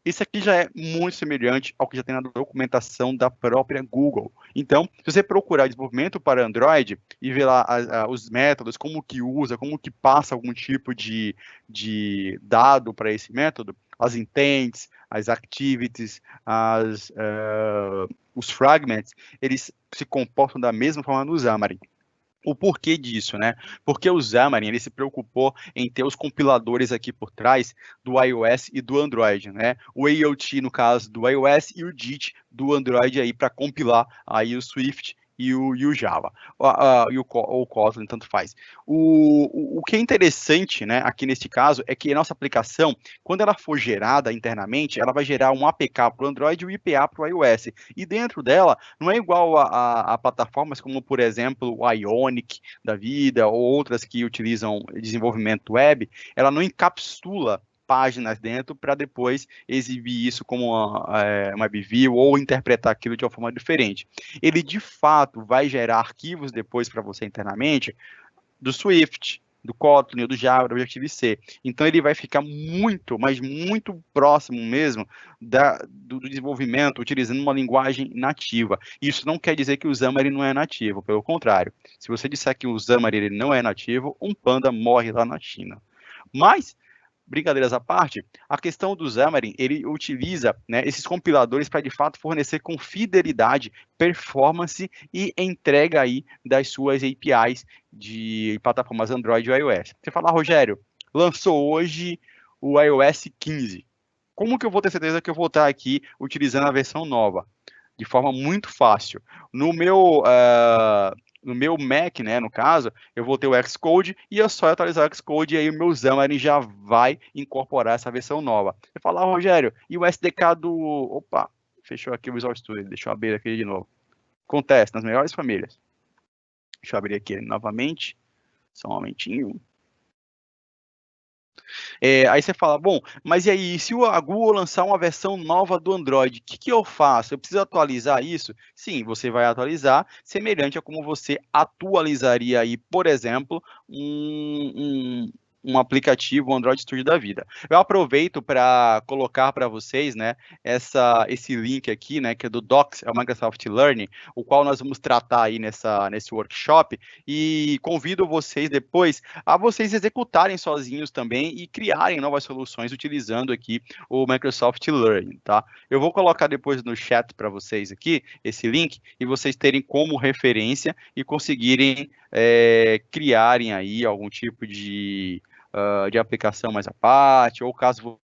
Isso aqui já é muito semelhante ao que já tem na documentação da própria Google. Então, se você procurar desenvolvimento para Android e ver lá os métodos, como que usa, como que passa algum tipo de dado para esse método, as intents, as activities, os fragments, eles se comportam da mesma forma no Xamarin. O porquê disso, né? Porque o Xamarin, ele se preocupou em ter os compiladores aqui por trás do iOS e do Android, né? O AOT, no caso, do iOS e o JIT do Android aí para compilar aí o Swift e o Java, e o Kotlin, tanto faz. O que é interessante, né, aqui neste caso, é que a nossa aplicação, quando ela for gerada internamente, ela vai gerar um APK para o Android e um IPA para o iOS. E dentro dela, não é igual a plataformas como, por exemplo, o Ionic da vida, ou outras que utilizam desenvolvimento web, ela não encapsula páginas dentro para depois exibir isso como uma WebView ou interpretar aquilo de uma forma diferente. Ele, de fato, vai gerar arquivos depois para você internamente do Swift, do Kotlin, do Java, do Objective-C. Então, ele vai ficar muito, mas muito próximo mesmo do desenvolvimento, utilizando uma linguagem nativa. Isso não quer dizer que o Xamarin não é nativo, pelo contrário. Se você disser que o Xamarin ele não é nativo, um panda morre lá na China. Mas, brincadeiras à parte, a questão do Xamarin, ele utiliza, né, esses compiladores para, de fato, fornecer com fidelidade, performance e entrega aí das suas APIs de plataformas Android e iOS. Você fala, Rogério, lançou hoje o iOS 15. Como que eu vou ter certeza que eu vou estar aqui utilizando a versão nova? De forma muito fácil. No meu Mac, né, no caso, eu vou ter o Xcode e é só atualizar o Xcode e aí o meu Xamarin já vai incorporar essa versão nova. Eu falo, Rogério, e o SDK do... Opa, fechou aqui o Visual Studio, deixa eu abrir aqui de novo. Acontece nas melhores famílias. Deixa eu abrir aqui novamente, só um momentinho. Aí você fala, bom, mas e aí, se a Google lançar uma versão nova do Android, o que eu faço? Eu preciso atualizar isso? Sim, você vai atualizar, semelhante a como você atualizaria aí, por exemplo, um aplicativo, um Android Studio da vida. Eu aproveito para colocar para vocês, né, esse link aqui, né, que é do Docs, é o Microsoft Learning, o qual nós vamos tratar aí nesse workshop, e convido vocês depois a vocês executarem sozinhos também e criarem novas soluções utilizando aqui o Microsoft Learning, tá? Eu vou colocar depois no chat para vocês aqui esse link e vocês terem como referência e conseguirem criarem aí algum tipo de aplicação mais à parte, ou caso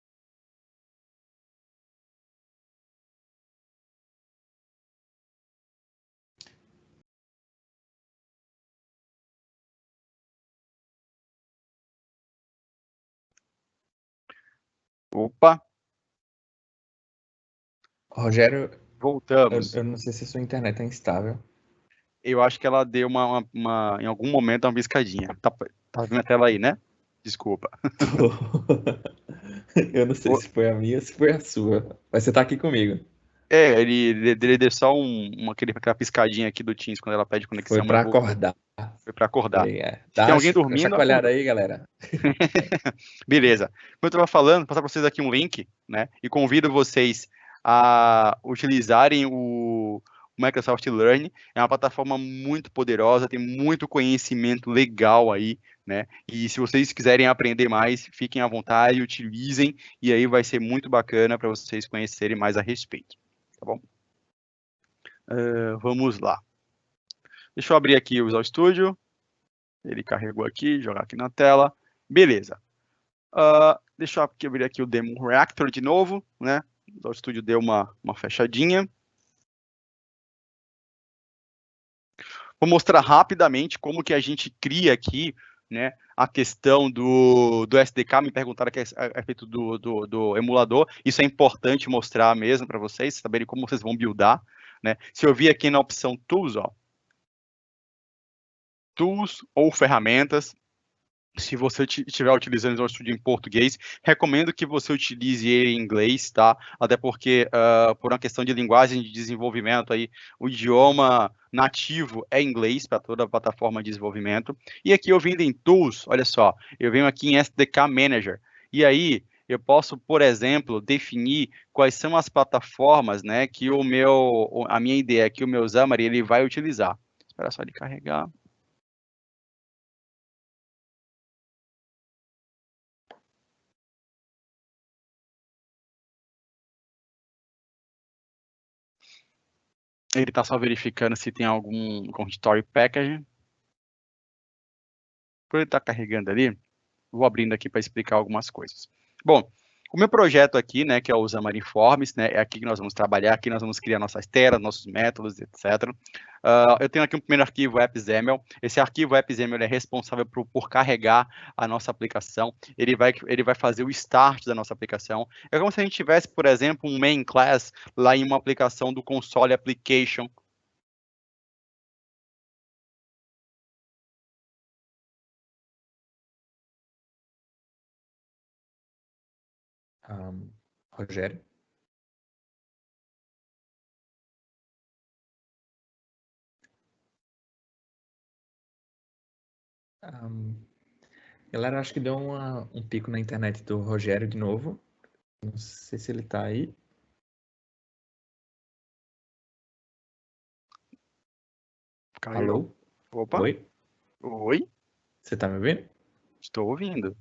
Opa, Rogério, voltamos. eu não sei se a sua internet é instável. Eu acho que ela deu em algum momento uma piscadinha. Tá vendo a tela aí, né? Desculpa. Eu não sei se foi a minha ou se foi a sua. Mas você tá aqui comigo. Ele deu só aquela piscadinha aqui do Teams quando ela pede Foi conexão, mas pra voltou. acordar. Foi para acordar. Foi, Se Dá tem uma alguém dormindo, chacoalhada acordou. aí, galera. Beleza. Enquanto eu estava falando, vou passar para vocês aqui um link, né? E convido vocês a utilizarem o Microsoft Learn. É uma plataforma muito poderosa, tem muito conhecimento legal aí, né? E se vocês quiserem aprender mais, fiquem à vontade, utilizem, e aí vai ser muito bacana para vocês conhecerem mais a respeito. Tá bom? Vamos lá. Deixa eu abrir aqui o Visual Studio. Ele carregou aqui, jogar aqui na tela. Beleza. Deixa eu abrir aqui o Demo Reactor de novo, né? O Visual Studio deu uma fechadinha. Vou mostrar rapidamente como que a gente cria aqui, né, a questão do SDK. Me perguntaram aqui a respeito do emulador. Isso é importante mostrar mesmo para vocês, saberem como vocês vão buildar, né? Se eu vir aqui na opção Tools, ó, Tools ou Ferramentas, se você estiver utilizando o Visual Studio em português, recomendo que você utilize ele em inglês, tá? Até porque, por uma questão de linguagem de desenvolvimento, aí, o idioma nativo é inglês para toda a plataforma de desenvolvimento. E aqui eu vindo em Tools, olha só, eu venho aqui em SDK Manager. E aí, eu posso, por exemplo, definir quais são as plataformas, né, que a minha ideia é que o meu Xamarin ele vai utilizar. Espera só ele carregar. Ele está só verificando se tem algum Story Package. Por ele estar carregando ali, vou abrindo aqui para explicar algumas coisas. Bom, o meu projeto aqui, né, que é o Xamarin Forms, né, é aqui que nós vamos trabalhar, aqui nós vamos criar nossas telas, nossos métodos, etc. Eu tenho aqui um primeiro arquivo AppXaml. Esse arquivo AppXaml é responsável por carregar a nossa aplicação. Ele vai fazer o start da nossa aplicação. É como se a gente tivesse, por exemplo, um main class lá em uma aplicação do console application. Rogério. Galera, acho que deu um pico na internet do Rogério de novo. Não sei se ele tá aí. Caiu. Alô? Opa. Oi? Oi? Você tá me ouvindo? Estou ouvindo.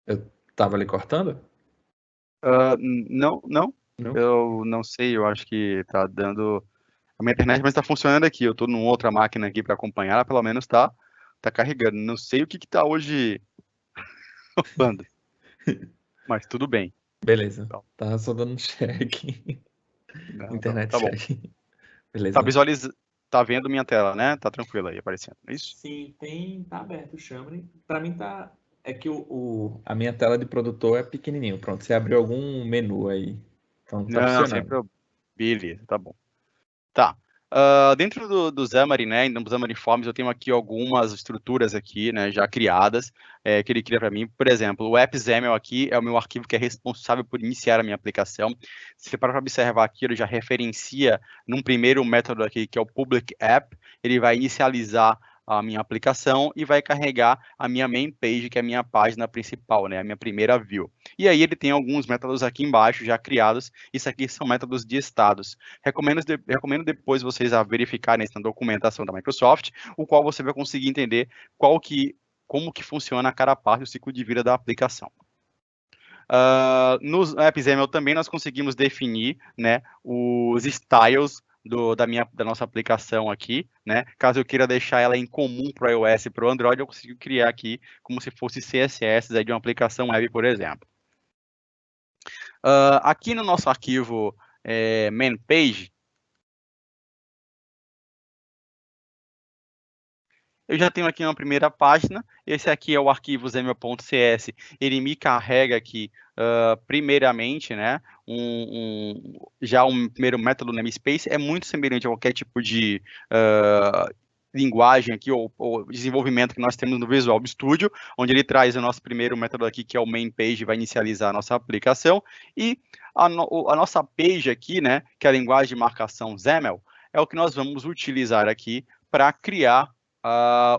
Eu tava ali cortando? Não, não. Não? Eu não sei, eu acho que tá dando. A minha internet, mas tá funcionando aqui. Eu tô numa outra máquina aqui para acompanhar, pelo menos tá carregando. Não sei o que tá hoje rolando, mas tudo bem. Beleza. Então, Tá só dando um check. não, Internet tá bom. check. Beleza. Tá vendo minha tela, né? Tá tranquilo aí, aparecendo, é isso? Sim, tá aberto o Xamarin. Para mim é que a minha tela de produtor é pequenininho. Pronto, você abriu algum menu aí. Então tá Não, funcionando. sempre. Beleza, tá bom. Tá. Dentro do Xamarin, né, no Xamarin Forms, eu tenho aqui algumas estruturas aqui, né, já criadas, que ele cria para mim. Por exemplo, o AppXaml aqui é o meu arquivo que é responsável por iniciar a minha aplicação. Se você parar para observar aqui, ele já referencia num primeiro método aqui, que é o public app, ele vai inicializar a minha aplicação e vai carregar a minha main page, que é a minha página principal, né, a minha primeira view. E aí ele tem alguns métodos aqui embaixo já criados. Isso aqui são métodos de estados. Recomendo depois vocês a verificarem na documentação da Microsoft, o qual você vai conseguir entender como que funciona cada parte do ciclo de vida da aplicação. No AppXaml também nós conseguimos definir, né, os styles da nossa aplicação aqui, né? Caso eu queira deixar ela em comum para o iOS e para o Android, eu consigo criar aqui como se fosse CSS aí de uma aplicação web, por exemplo. Aqui no nosso arquivo main page, eu já tenho aqui uma primeira página. Esse aqui é o arquivo xaml.cs. Ele me carrega aqui, primeiramente, né, já um primeiro método namespace. É muito semelhante a qualquer tipo de linguagem aqui, ou desenvolvimento que nós temos no Visual Studio, onde ele traz o nosso primeiro método aqui, que é o main page, vai inicializar a nossa aplicação. E a nossa page aqui, né, que é a linguagem de marcação XAML, é o que nós vamos utilizar aqui para criar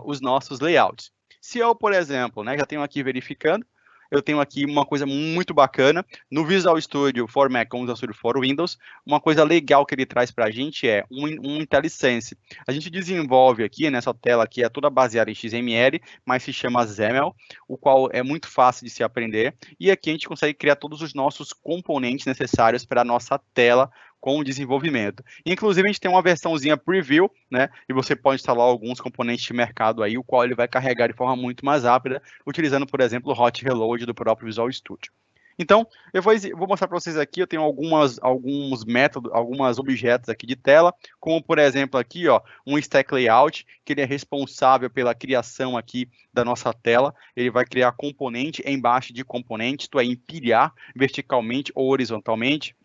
os nossos layouts. Se eu, por exemplo, né, já tenho aqui verificando, eu tenho aqui uma coisa muito bacana, no Visual Studio for Mac com o Visual Studio for Windows, uma coisa legal que ele traz para a gente é um IntelliSense. A gente desenvolve aqui, nessa tela aqui, é toda baseada em XML, mas se chama XAML, o qual é muito fácil de se aprender, e aqui a gente consegue criar todos os nossos componentes necessários para a nossa tela com o desenvolvimento. Inclusive, a gente tem uma versãozinha preview, né? E você pode instalar alguns componentes de mercado aí, o qual ele vai carregar de forma muito mais rápida, utilizando, por exemplo, o Hot Reload do próprio Visual Studio. Então, eu vou mostrar para vocês aqui, eu tenho alguns métodos, alguns objetos aqui de tela, como, por exemplo, aqui, ó, um Stack Layout, que ele é responsável pela criação aqui da nossa tela. Ele vai criar componente embaixo de componente, isto é, empilhar verticalmente ou horizontalmente.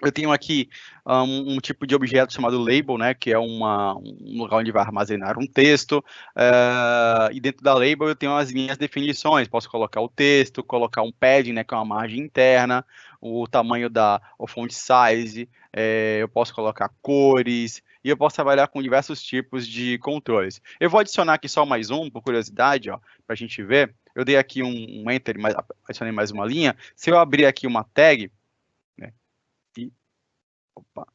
Eu tenho aqui um tipo de objeto chamado label, né, que é um lugar onde vai armazenar um texto, e dentro da label eu tenho as minhas definições, posso colocar o texto, colocar um padding, né, que é uma margem interna, o tamanho o font size, eu posso colocar cores, e eu posso trabalhar com diversos tipos de controles. Eu vou adicionar aqui só mais um, por curiosidade, para a gente ver. Eu dei aqui um enter, adicionei mais uma linha. Se eu abrir aqui uma tag, né, opa.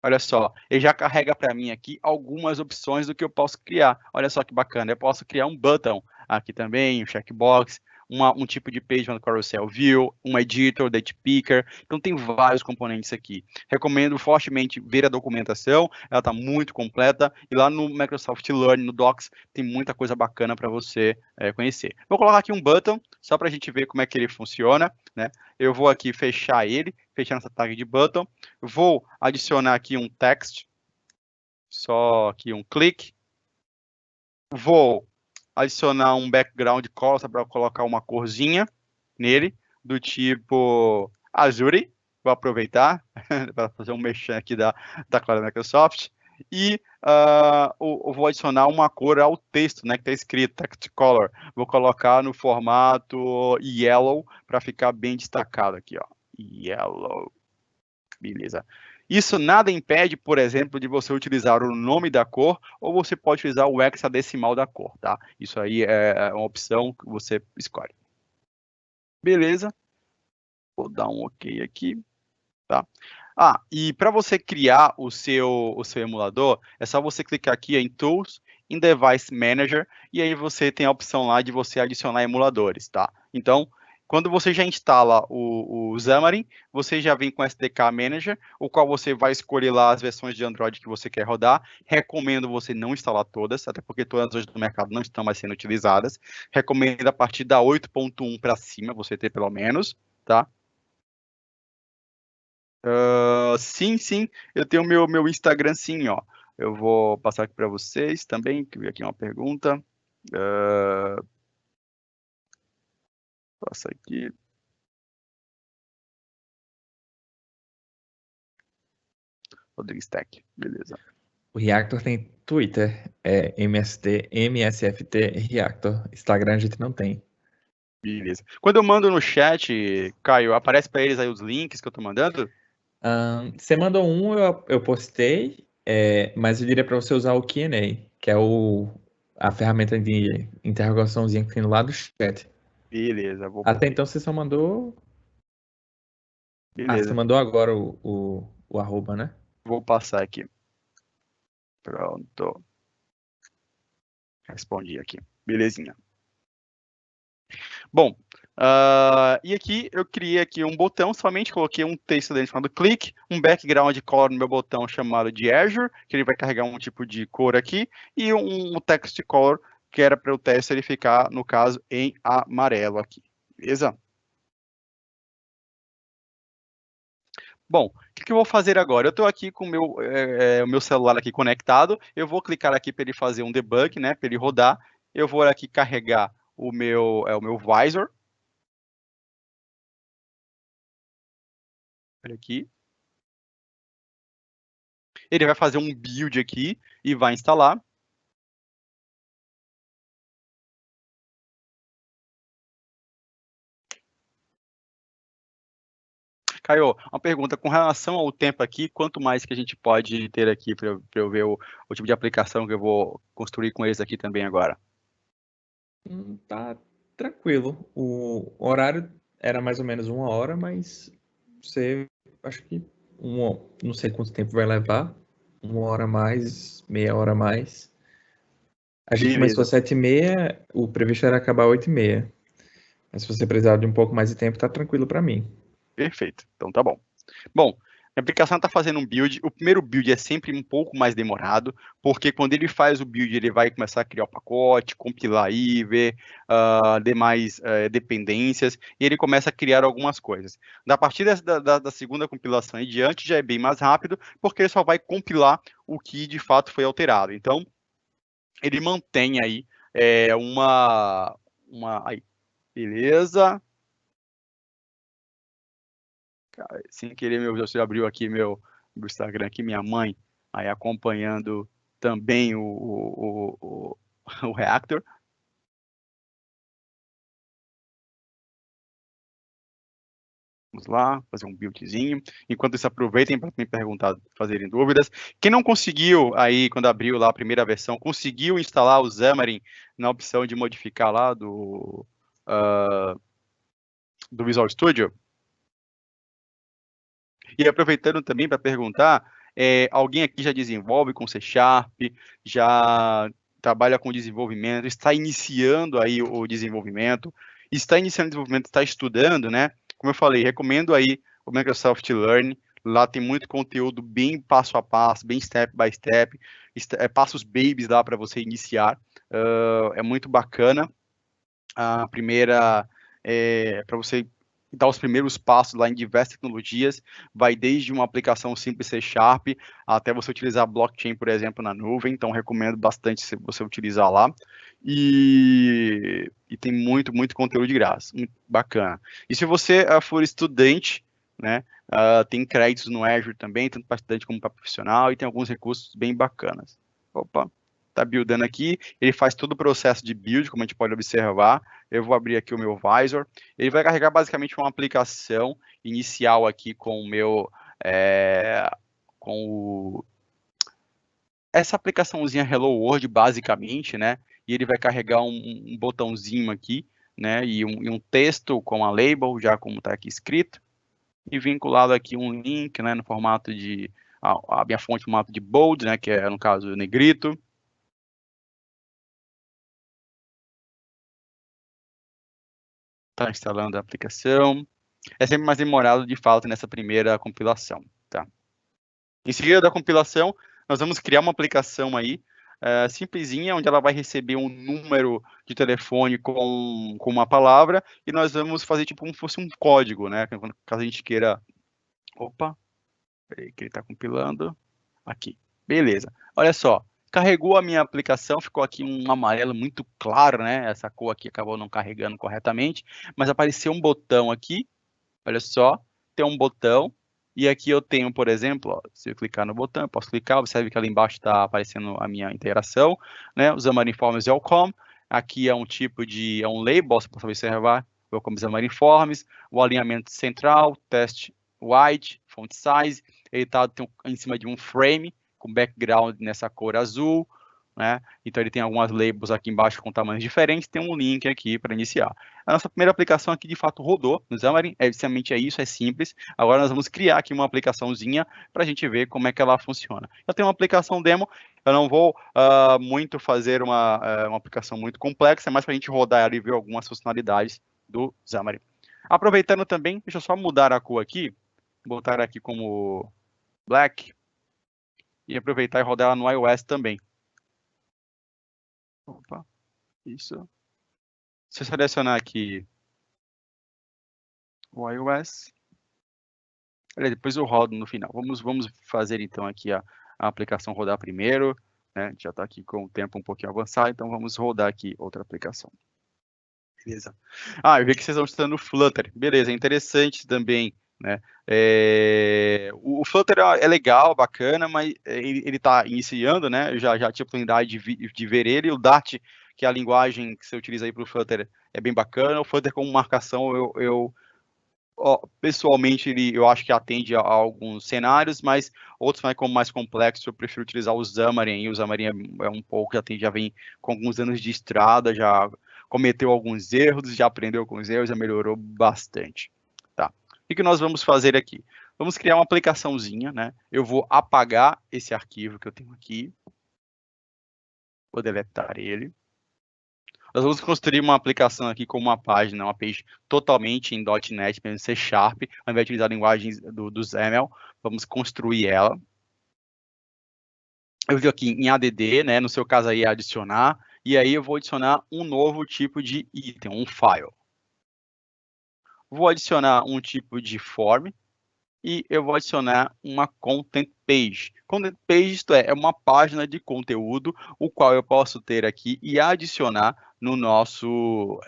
Olha só, ele já carrega para mim aqui algumas opções do que eu posso criar. Olha só que bacana, eu posso criar um button aqui também, um checkbox, um tipo de page no Carousel View, um editor, date picker. Então tem vários componentes aqui. Recomendo fortemente ver a documentação, ela está muito completa. E lá no Microsoft Learn, no Docs, tem muita coisa bacana para você conhecer. Vou colocar aqui um button, só para a gente ver como é que ele funciona, né? Eu vou aqui fechar ele, fechando essa tag de button. Vou adicionar aqui um text, só aqui um clique. Vou adicionar um background color, só para colocar uma corzinha nele, do tipo Azure. Vou aproveitar para fazer um merchan aqui da Clara Microsoft. E eu vou adicionar uma cor ao texto, né, que está escrito text color. Vou colocar no formato yellow para ficar bem destacado aqui, ó. Yellow. Beleza. Isso nada impede, por exemplo, de você utilizar o nome da cor ou você pode utilizar o hexadecimal da cor, tá? Isso aí é uma opção que você escolhe. Beleza. Vou dar um OK aqui, tá? E para você criar o seu emulador, é só você clicar aqui em Tools, em Device Manager, e aí você tem a opção lá de você adicionar emuladores, tá? Então, quando você já instala o Xamarin, você já vem com o SDK Manager, o qual você vai escolher lá as versões de Android que você quer rodar. Recomendo você não instalar todas, até porque todas hoje do mercado não estão mais sendo utilizadas. Recomendo a partir da 8.1 para cima, você ter pelo menos. tá? Sim, eu tenho meu Instagram, sim, ó. Eu vou passar aqui para vocês também, que vi aqui uma pergunta. Passa aqui. Rodrigues Tech, beleza. O Reactor tem Twitter, é MSFT Reactor. Instagram a gente não tem. Beleza. Quando eu mando no chat, Caio, aparece para eles aí os links que eu tô mandando? Você mandou um, eu postei, mas eu diria para você usar o Q&A, que é a ferramenta de interrogaçãozinha que tem no lado do chat. Beleza, vou Até então você só mandou. Você beleza. mandou agora o arroba, né? Vou passar aqui. Pronto. Respondi aqui. Belezinha. Bom, e aqui eu criei aqui um botão, somente coloquei um texto dentro chamado click, um background color no meu botão chamado de Azure, que ele vai carregar um tipo de cor aqui, e um text color, que era para o texto ele ficar, no caso, em amarelo aqui. Beleza? Bom, o que eu vou fazer agora? Eu estou aqui com o meu celular aqui conectado, eu vou clicar aqui para ele fazer um debug, né, para ele rodar, eu vou aqui carregar o meu visor, olha aqui, ele vai fazer um build aqui e vai instalar. Caio, uma pergunta com relação ao tempo aqui, quanto mais que a gente pode ter aqui para eu ver o tipo de aplicação que eu vou construir com eles aqui também agora? Tá tranquilo. O horário era mais ou menos 1 hora, mas acho que não sei quanto tempo vai levar. 1 hora a mais, meia hora a mais. A gente começou Beleza, às 7h30, o previsto era acabar às 8h30. Mas se você precisar de um pouco mais de tempo, tá tranquilo para mim. perfeito. Então tá bom. Bom, a aplicação está fazendo um build. O primeiro build é sempre um pouco mais demorado, porque quando ele faz o build, ele vai começar a criar o pacote, compilar aí, ver demais dependências, e ele começa a criar algumas coisas. A partir da segunda compilação em diante, já é bem mais rápido, porque ele só vai compilar o que de fato foi alterado. Então, ele mantém aí aí, beleza. Cara, sem querer, você abriu aqui meu Instagram aqui, minha mãe, aí acompanhando também o Reactor. Vamos lá, fazer um buildzinho. Enquanto isso, aproveitem para me perguntar, fazerem dúvidas. Quem não conseguiu, aí, quando abriu lá a primeira versão, conseguiu instalar o Xamarin na opção de modificar lá do Visual Studio? E aproveitando também para perguntar, alguém aqui já desenvolve com C#, já trabalha com desenvolvimento, está iniciando aí o desenvolvimento, está estudando, né? Como eu falei, recomendo aí o Microsoft Learn, lá tem muito conteúdo bem passo a passo, bem step by step, passos babies lá para você iniciar, é muito bacana. A primeira, para você dar os primeiros passos lá em diversas tecnologias, vai desde uma aplicação simples C# até você utilizar blockchain, por exemplo, na nuvem, então recomendo bastante você utilizar lá, e tem muito conteúdo de graça, muito bacana. E se você for estudante, né, tem créditos no Azure também, tanto para estudante como para profissional, e tem alguns recursos bem bacanas. Opa, tá buildando aqui, ele faz todo o processo de build, como a gente pode observar. Eu vou abrir aqui o meu visor, ele vai carregar basicamente uma aplicação inicial aqui com o meu, essa aplicaçãozinha Hello World, basicamente, né, e ele vai carregar um botãozinho aqui, né, e um texto com a label, já como está aqui escrito, e vinculado aqui um link, né, no formato de, a minha fonte no formato de bold, né, que é, no caso, negrito. Está instalando a aplicação. É sempre mais demorado, de fato, nessa primeira compilação, tá? Em seguida da compilação, nós vamos criar uma aplicação aí, simplesinha, onde ela vai receber um número de telefone com uma palavra, e nós vamos fazer tipo como se fosse um código, né? Caso a gente queira... Opa, peraí que ele está compilando. Aqui, beleza. Olha só, carregou a minha aplicação, ficou aqui um amarelo muito claro, né? Essa cor aqui acabou não carregando corretamente, mas apareceu um botão aqui, olha só, tem um botão, e aqui eu tenho, por exemplo, ó, se eu clicar no botão, eu posso clicar, observe que ali embaixo está aparecendo a minha integração, né? O Xamarin Forms Welcome, aqui é um tipo de, é um label, você pode observar, Welcome Xamarin Forms, o alinhamento central, teste white, font size, ele está em cima de um frame, com background nessa cor azul, né? Então ele tem algumas labels aqui embaixo com tamanhos diferentes, tem um link aqui para iniciar. A nossa primeira aplicação aqui de fato rodou no Xamarin, basicamente é isso, é simples. Agora nós vamos criar aqui uma aplicaçãozinha para a gente ver como é que ela funciona. Eu tenho uma aplicação demo, eu não vou muito fazer uma aplicação muito complexa, é mais para a gente rodar ela e ver algumas funcionalidades do Xamarin. Aproveitando também, deixa eu só mudar a cor aqui, botar aqui como black, e aproveitar e rodar ela no iOS também. Opa, isso. Se eu selecionar aqui o iOS, depois eu rodo no final. Vamos fazer então aqui a aplicação rodar primeiro, né? Já está aqui com o tempo um pouquinho avançado, então vamos rodar aqui outra aplicação. Beleza. Eu vi que vocês estão estudando Flutter. Beleza, interessante também, né? O Flutter é legal, bacana, mas ele está iniciando, né? Eu já tive a oportunidade de ver ele. O Dart, que é a linguagem que você utiliza aí para o Flutter, é bem bacana. O Flutter como marcação, pessoalmente, eu acho que atende a alguns cenários, mas outros como mais complexos, eu prefiro utilizar o Xamarin, e o Xamarin é um pouco, já vem com alguns anos de estrada, já cometeu alguns erros, já aprendeu alguns erros, já melhorou bastante. Tá. O que nós vamos fazer aqui? Vamos criar uma aplicaçãozinha, né? Eu vou apagar esse arquivo que eu tenho aqui, vou deletar ele. Nós vamos construir uma aplicação aqui com uma página, uma page totalmente em .NET, mesmo C#, ao invés de utilizar a linguagem do XAML, vamos construir ela. Eu vi aqui em add, né, no seu caso aí é adicionar, e aí eu vou adicionar um novo tipo de item, um file. Vou adicionar um tipo de form, e eu vou adicionar uma content page. Content page, isto é uma página de conteúdo, o qual eu posso ter aqui e adicionar no nosso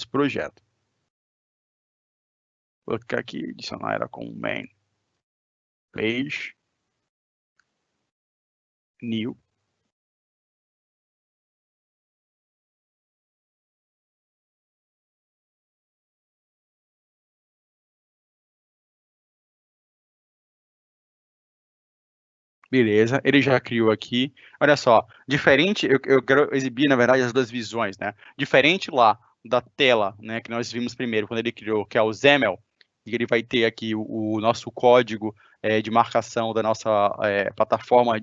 projeto. Vou clicar aqui, adicionar ela com main page, new. Beleza, ele já criou aqui. Olha só, diferente, eu quero exibir, na verdade, as duas visões, né? Diferente lá da tela, né, que nós vimos primeiro, quando ele criou, que é o XAML, e ele vai ter aqui o nosso código de marcação da nossa plataforma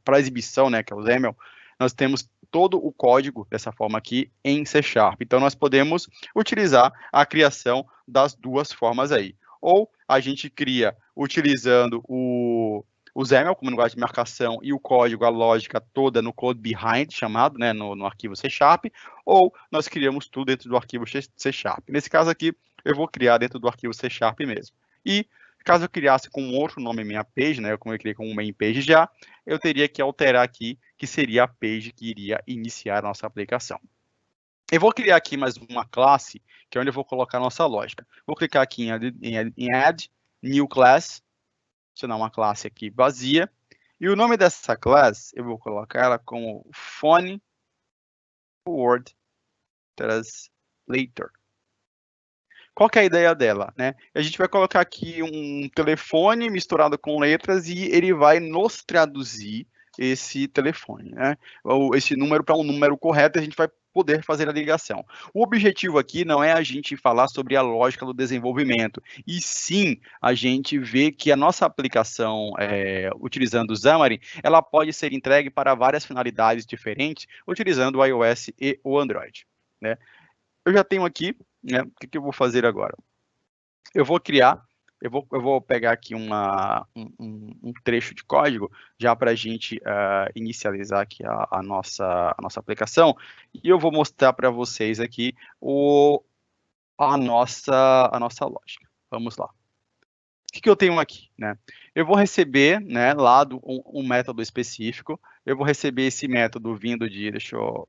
para exibição, né, que é o XAML. Nós temos todo o código dessa forma aqui em C#. Então, nós podemos utilizar a criação das duas formas aí. Ou a gente cria utilizando o XAML como linguagem de marcação e o código, a lógica toda no code behind, chamado, né, no arquivo C#, ou nós criamos tudo dentro do arquivo C#. Nesse caso aqui, eu vou criar dentro do arquivo C# mesmo. E caso eu criasse com outro nome minha page, né, como eu criei com um main page já, eu teria que alterar aqui, que seria a page que iria iniciar a nossa aplicação. Eu vou criar aqui mais uma classe, que é onde eu vou colocar a nossa lógica. Vou clicar aqui em Add, New Class, adicionar uma classe aqui vazia, e o nome dessa classe, eu vou colocar ela como Phone Word Translator. Qual que é a ideia dela, né? A gente vai colocar aqui um telefone misturado com letras e ele vai nos traduzir esse telefone, né? Ou esse número para um número correto, a gente vai poder fazer a ligação. O objetivo aqui não é a gente falar sobre a lógica do desenvolvimento, e sim a gente ver que a nossa aplicação, utilizando o Xamarin, ela pode ser entregue para várias finalidades diferentes, utilizando o iOS e o Android, né? Eu já tenho aqui, né? O que eu vou fazer agora? Eu vou criar eu vou pegar aqui um trecho de código já para a gente inicializar aqui a nossa aplicação, e eu vou mostrar para vocês aqui a nossa lógica. Vamos lá. O que eu tenho aqui, né? Eu vou receber, né, lá um método específico, eu vou receber esse método vindo de, deixa eu...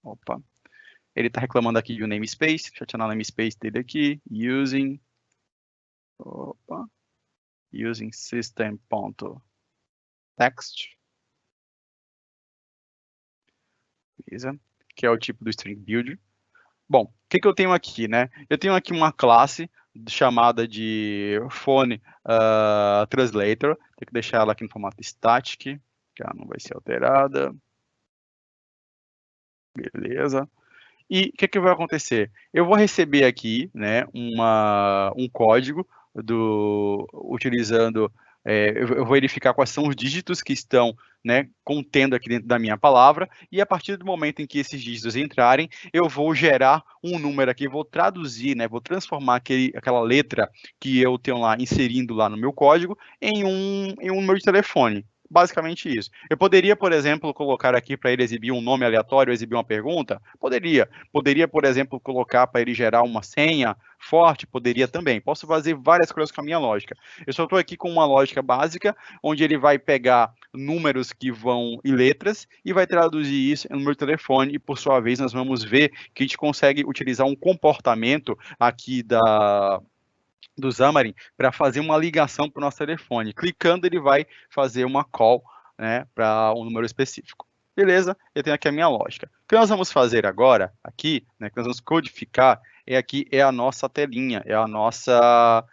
Opa. Ele está reclamando aqui de um namespace, deixa eu tirar o namespace dele aqui, using system.text, beleza? Que é o tipo do string builder. Bom, o que eu tenho aqui, né? Eu tenho aqui uma classe chamada de phone translator, tem que deixar ela aqui no formato static, que ela não vai ser alterada. Beleza. E o que vai acontecer? Eu vou receber aqui, né, um código utilizando, eu vou verificar quais são os dígitos que estão, né, contendo aqui dentro da minha palavra, e a partir do momento em que esses dígitos entrarem, eu vou gerar um número aqui, vou traduzir, né, vou transformar aquela letra que eu tenho lá, inserindo lá no meu código, em um número de telefone. Basicamente isso. Eu poderia, por exemplo, colocar aqui para ele exibir um nome aleatório, exibir uma pergunta? Poderia. Poderia, por exemplo, colocar para ele gerar uma senha forte? Poderia também. Posso fazer várias coisas com a minha lógica. Eu só estou aqui com uma lógica básica, onde ele vai pegar números que vão e letras e vai traduzir isso em número de telefone, e por sua vez nós vamos ver que a gente consegue utilizar um comportamento aqui do Xamarin para fazer uma ligação para o nosso telefone. Clicando, ele vai fazer uma call, né, para um número específico. Beleza? Eu tenho aqui a minha lógica. O que nós vamos fazer agora, aqui, né, que nós vamos codificar, é a nossa telinha, é a nossa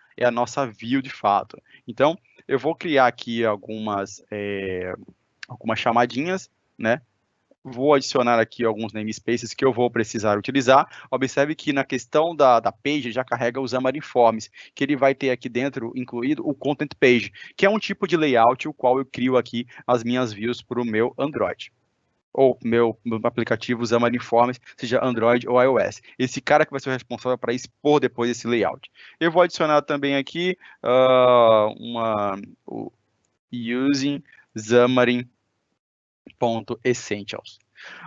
view de fato. Então, eu vou criar aqui algumas chamadinhas, né? Vou adicionar aqui alguns namespaces que eu vou precisar utilizar. Observe que na questão da page já carrega os Xamarin Forms, que ele vai ter aqui dentro incluído o Content Page, que é um tipo de layout o qual eu crio aqui as minhas views para o meu Android, ou meu aplicativo Xamarin Forms, seja Android ou iOS. Esse cara que vai ser o responsável para expor depois esse layout. Eu vou adicionar também aqui using Xamarin.essentials.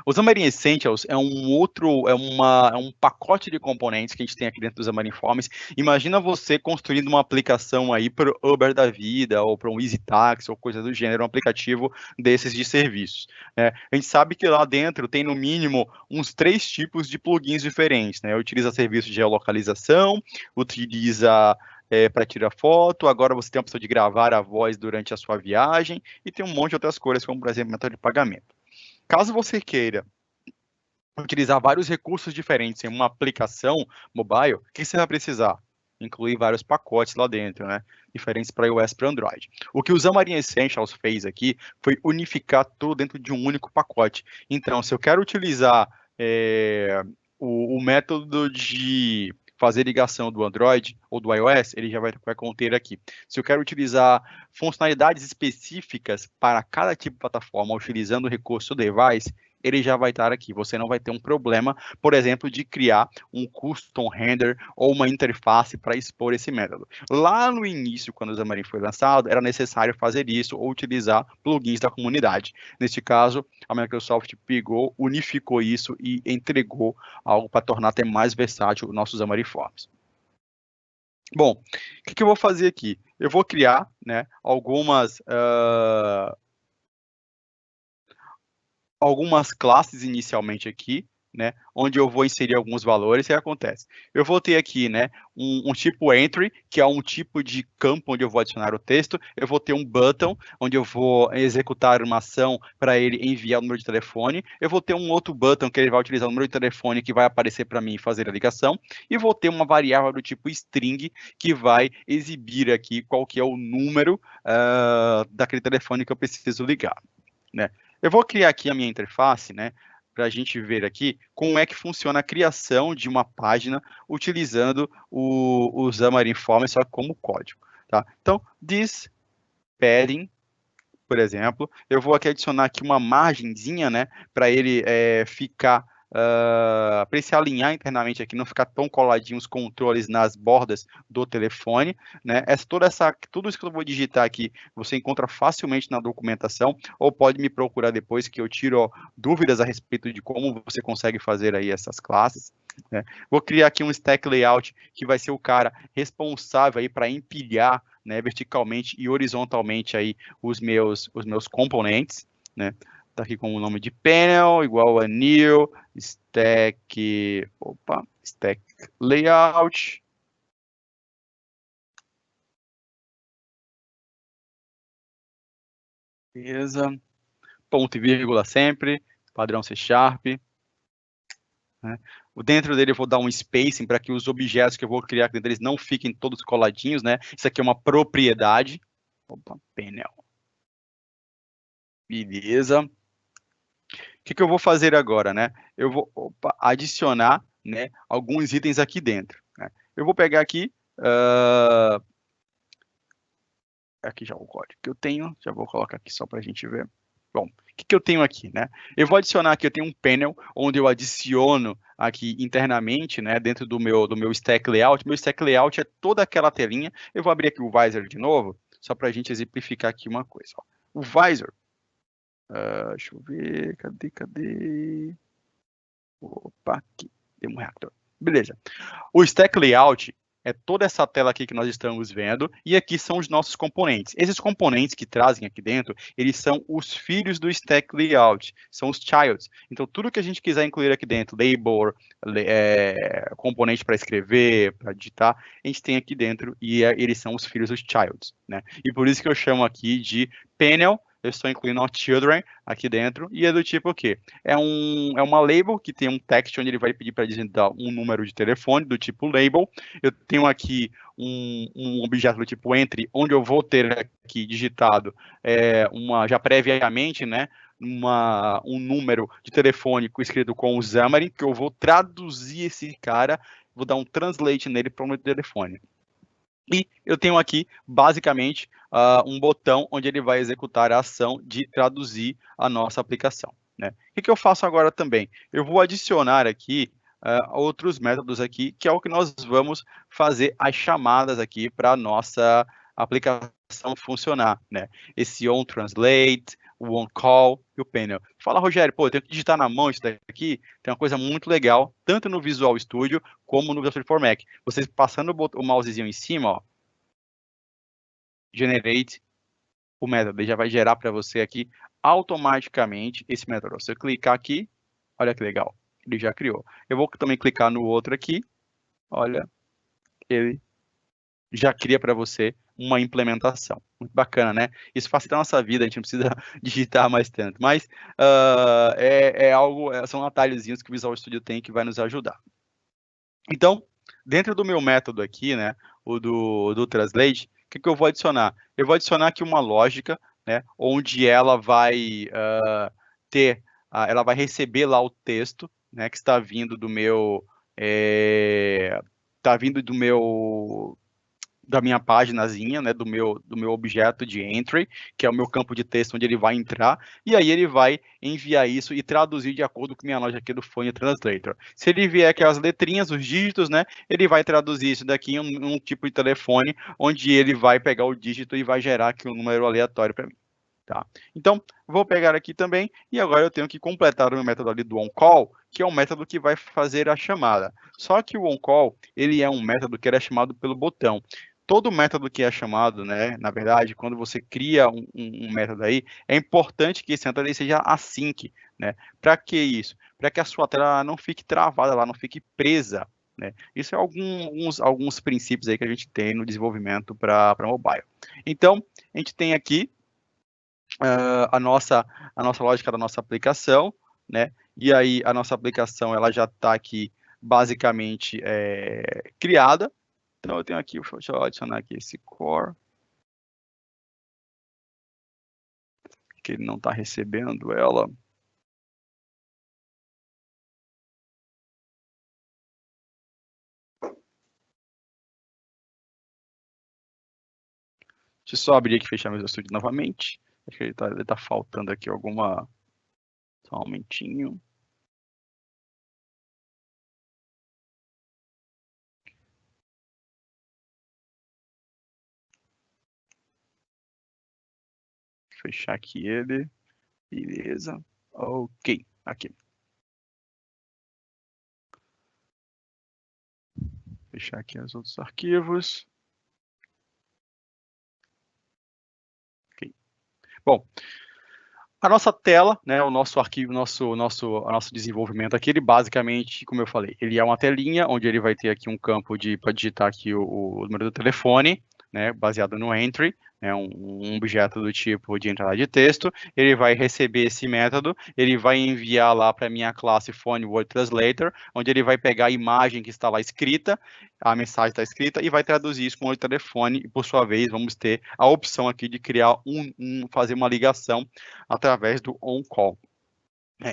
O Xamarin Essentials é um pacote de componentes que a gente tem aqui dentro do Xamarin Forms. Imagina você construindo uma aplicação aí para o Uber da vida, ou para um Easy Taxi, ou coisa do gênero, um aplicativo desses de serviços. Né? A gente sabe que lá dentro tem, no mínimo, uns 3 tipos de plugins diferentes. Né? Utiliza serviço de geolocalização, utiliza para tirar foto, agora você tem a opção de gravar a voz durante a sua viagem, e tem um monte de outras coisas, como, por exemplo, método de pagamento. Caso você queira utilizar vários recursos diferentes em uma aplicação mobile, o que você vai precisar? Incluir vários pacotes lá dentro, né? Diferentes para iOS e para Android. O que o Xamarin Essentials fez aqui foi unificar tudo dentro de um único pacote. Então, se eu quero utilizar o método de fazer ligação do Android ou do iOS, ele já vai conter aqui. Se eu quero utilizar funcionalidades específicas para cada tipo de plataforma, utilizando o recurso device, ele já vai estar aqui. Você não vai ter um problema, por exemplo, de criar um custom render ou uma interface para expor esse método. Lá no início, quando o Xamarin foi lançado, era necessário fazer isso ou utilizar plugins da comunidade. Neste caso, a Microsoft pegou, unificou isso e entregou algo para tornar até mais versátil o nosso Xamarin Forms. Bom, o que eu vou fazer aqui? Eu vou criar, né, algumas classes inicialmente aqui, né, onde eu vou inserir alguns valores. E o que acontece? Eu vou ter aqui, né, um tipo entry, que é um tipo de campo onde eu vou adicionar o texto. Eu vou ter um button, onde eu vou executar uma ação para ele enviar o número de telefone. Eu vou ter um outro button que ele vai utilizar o número de telefone que vai aparecer para mim fazer a ligação. E vou ter uma variável do tipo string, que vai exibir aqui qual que é o número daquele telefone que eu preciso ligar, né? Eu vou criar aqui a minha interface, né, para a gente ver aqui como é que funciona a criação de uma página utilizando o Xamarin Forms só como código. Tá? Então, this padding, por exemplo, eu vou aqui adicionar aqui uma margenzinha, né, para ele ficar para ele se alinhar internamente aqui, não ficar tão coladinho os controles nas bordas do telefone, né? Tudo isso que eu vou digitar aqui, você encontra facilmente na documentação, ou pode me procurar depois que eu tiro dúvidas a respeito de como você consegue fazer aí essas classes. Né? Vou criar aqui um stack layout que vai ser o cara responsável aí para empilhar, né, verticalmente e horizontalmente aí os meus componentes, né? Tá aqui com o nome de panel igual a new stack layout. Beleza. Ponto e vírgula sempre, padrão C#. Né? Dentro dele eu vou dar um spacing para que os objetos que eu vou criar dentro deles não fiquem todos coladinhos, né? Isso aqui é uma propriedade. Panel. Beleza. O que eu vou fazer agora, né? Eu vou adicionar, né, alguns itens aqui dentro. Né? Eu vou pegar aqui, aqui já o código que eu tenho, já vou colocar aqui só para a gente ver. Bom, o que eu tenho aqui, né? Eu vou adicionar aqui, eu tenho um panel onde eu adiciono aqui internamente, né, dentro do meu stack layout. Meu stack layout é toda aquela telinha. Eu vou abrir aqui o Visor de novo, só para a gente exemplificar aqui uma coisa. Ó. O Visor, deixa eu ver, cadê? Opa, aqui, tem um reactor. Beleza. O stack layout é toda essa tela aqui que nós estamos vendo, e aqui são os nossos componentes. Esses componentes que trazem aqui dentro, eles são os filhos do stack layout, são os childs. Então, tudo que a gente quiser incluir aqui dentro, label, componente para escrever, para digitar, a gente tem aqui dentro, e eles são os filhos dos childs. Né? E por isso que eu chamo aqui de panel. Eu estou incluindo o children aqui dentro, e é do tipo o quê? É uma label que tem um text onde ele vai pedir para digitar um número de telefone do tipo label. Eu tenho aqui um objeto do tipo entry, onde eu vou ter aqui digitado já previamente, né, um número de telefone escrito com o Xamarin, que eu vou traduzir esse cara, vou dar um translate nele para o número de telefone. E eu tenho aqui, basicamente, um botão onde ele vai executar a ação de traduzir a nossa aplicação. Né? O que eu faço agora também? Eu vou adicionar aqui outros métodos aqui, que é o que nós vamos fazer as chamadas aqui para a nossa aplicação funcionar. Né? Esse onTranslate, o onCall e o panel. Fala, Rogério, pô, eu tenho que digitar na mão isso daqui, tem uma coisa muito legal, tanto no Visual Studio como no Visual Studio for Mac. Vocês passando o mousezinho em cima, ó, generate o método, ele já vai gerar para você aqui automaticamente esse método. Se eu clicar aqui, olha que legal, ele já criou. Eu vou também clicar no outro aqui, olha, ele já cria para você uma implementação. Muito bacana, né? Isso facilita a nossa vida, a gente não precisa digitar mais tanto. Mas são atalhozinhos que o Visual Studio tem que vai nos ajudar. Então, dentro do meu método aqui, né, o do Translate, o que eu vou adicionar? Eu vou adicionar aqui uma lógica, né, onde ela vai ela vai receber lá o texto, né, que está vindo da minha paginazinha, né, do meu objeto de entry, que é o meu campo de texto onde ele vai entrar, e aí ele vai enviar isso e traduzir de acordo com a minha loja aqui do Phone Translator. Se ele vier aqui as letrinhas, os dígitos, né, ele vai traduzir isso daqui em um tipo de telefone, onde ele vai pegar o dígito e vai gerar aqui um número aleatório para mim. Tá? Então, vou pegar aqui também, e agora eu tenho que completar o meu método ali do onCall, que é um método que vai fazer a chamada. Só que o onCall, ele é um método que era chamado pelo botão. Todo método que é chamado, né, na verdade, quando você cria um método aí, é importante que esse método seja async, né? Para que isso? Para que a sua tela não fique travada lá, não fique presa, né? Isso é alguns princípios aí que a gente tem no desenvolvimento para mobile. Então, a gente tem aqui a nossa lógica da nossa aplicação, né? E aí a nossa aplicação ela já está aqui basicamente criada. Então eu tenho aqui, deixa eu adicionar aqui esse core, que ele não está recebendo ela. Deixa eu só abrir aqui e fechar meu estúdio novamente. Acho que ele tá faltando aqui alguma. Só um momentinho. Fechar aqui ele. Beleza. Ok. Aqui. Fechar aqui os outros arquivos. Ok. Bom, a nossa tela, né, o nosso arquivo, nosso desenvolvimento aqui, ele basicamente, como eu falei, ele é uma telinha onde ele vai ter aqui um campo para digitar aqui o número do telefone, né, baseado no entry, né, um objeto do tipo de entrada de texto. Ele vai receber esse método, ele vai enviar lá para a minha classe Phone Word Translator, onde ele vai pegar a imagem que está lá escrita, a mensagem está escrita, e vai traduzir isso com o telefone, e por sua vez vamos ter a opção aqui de criar fazer uma ligação através do on-call.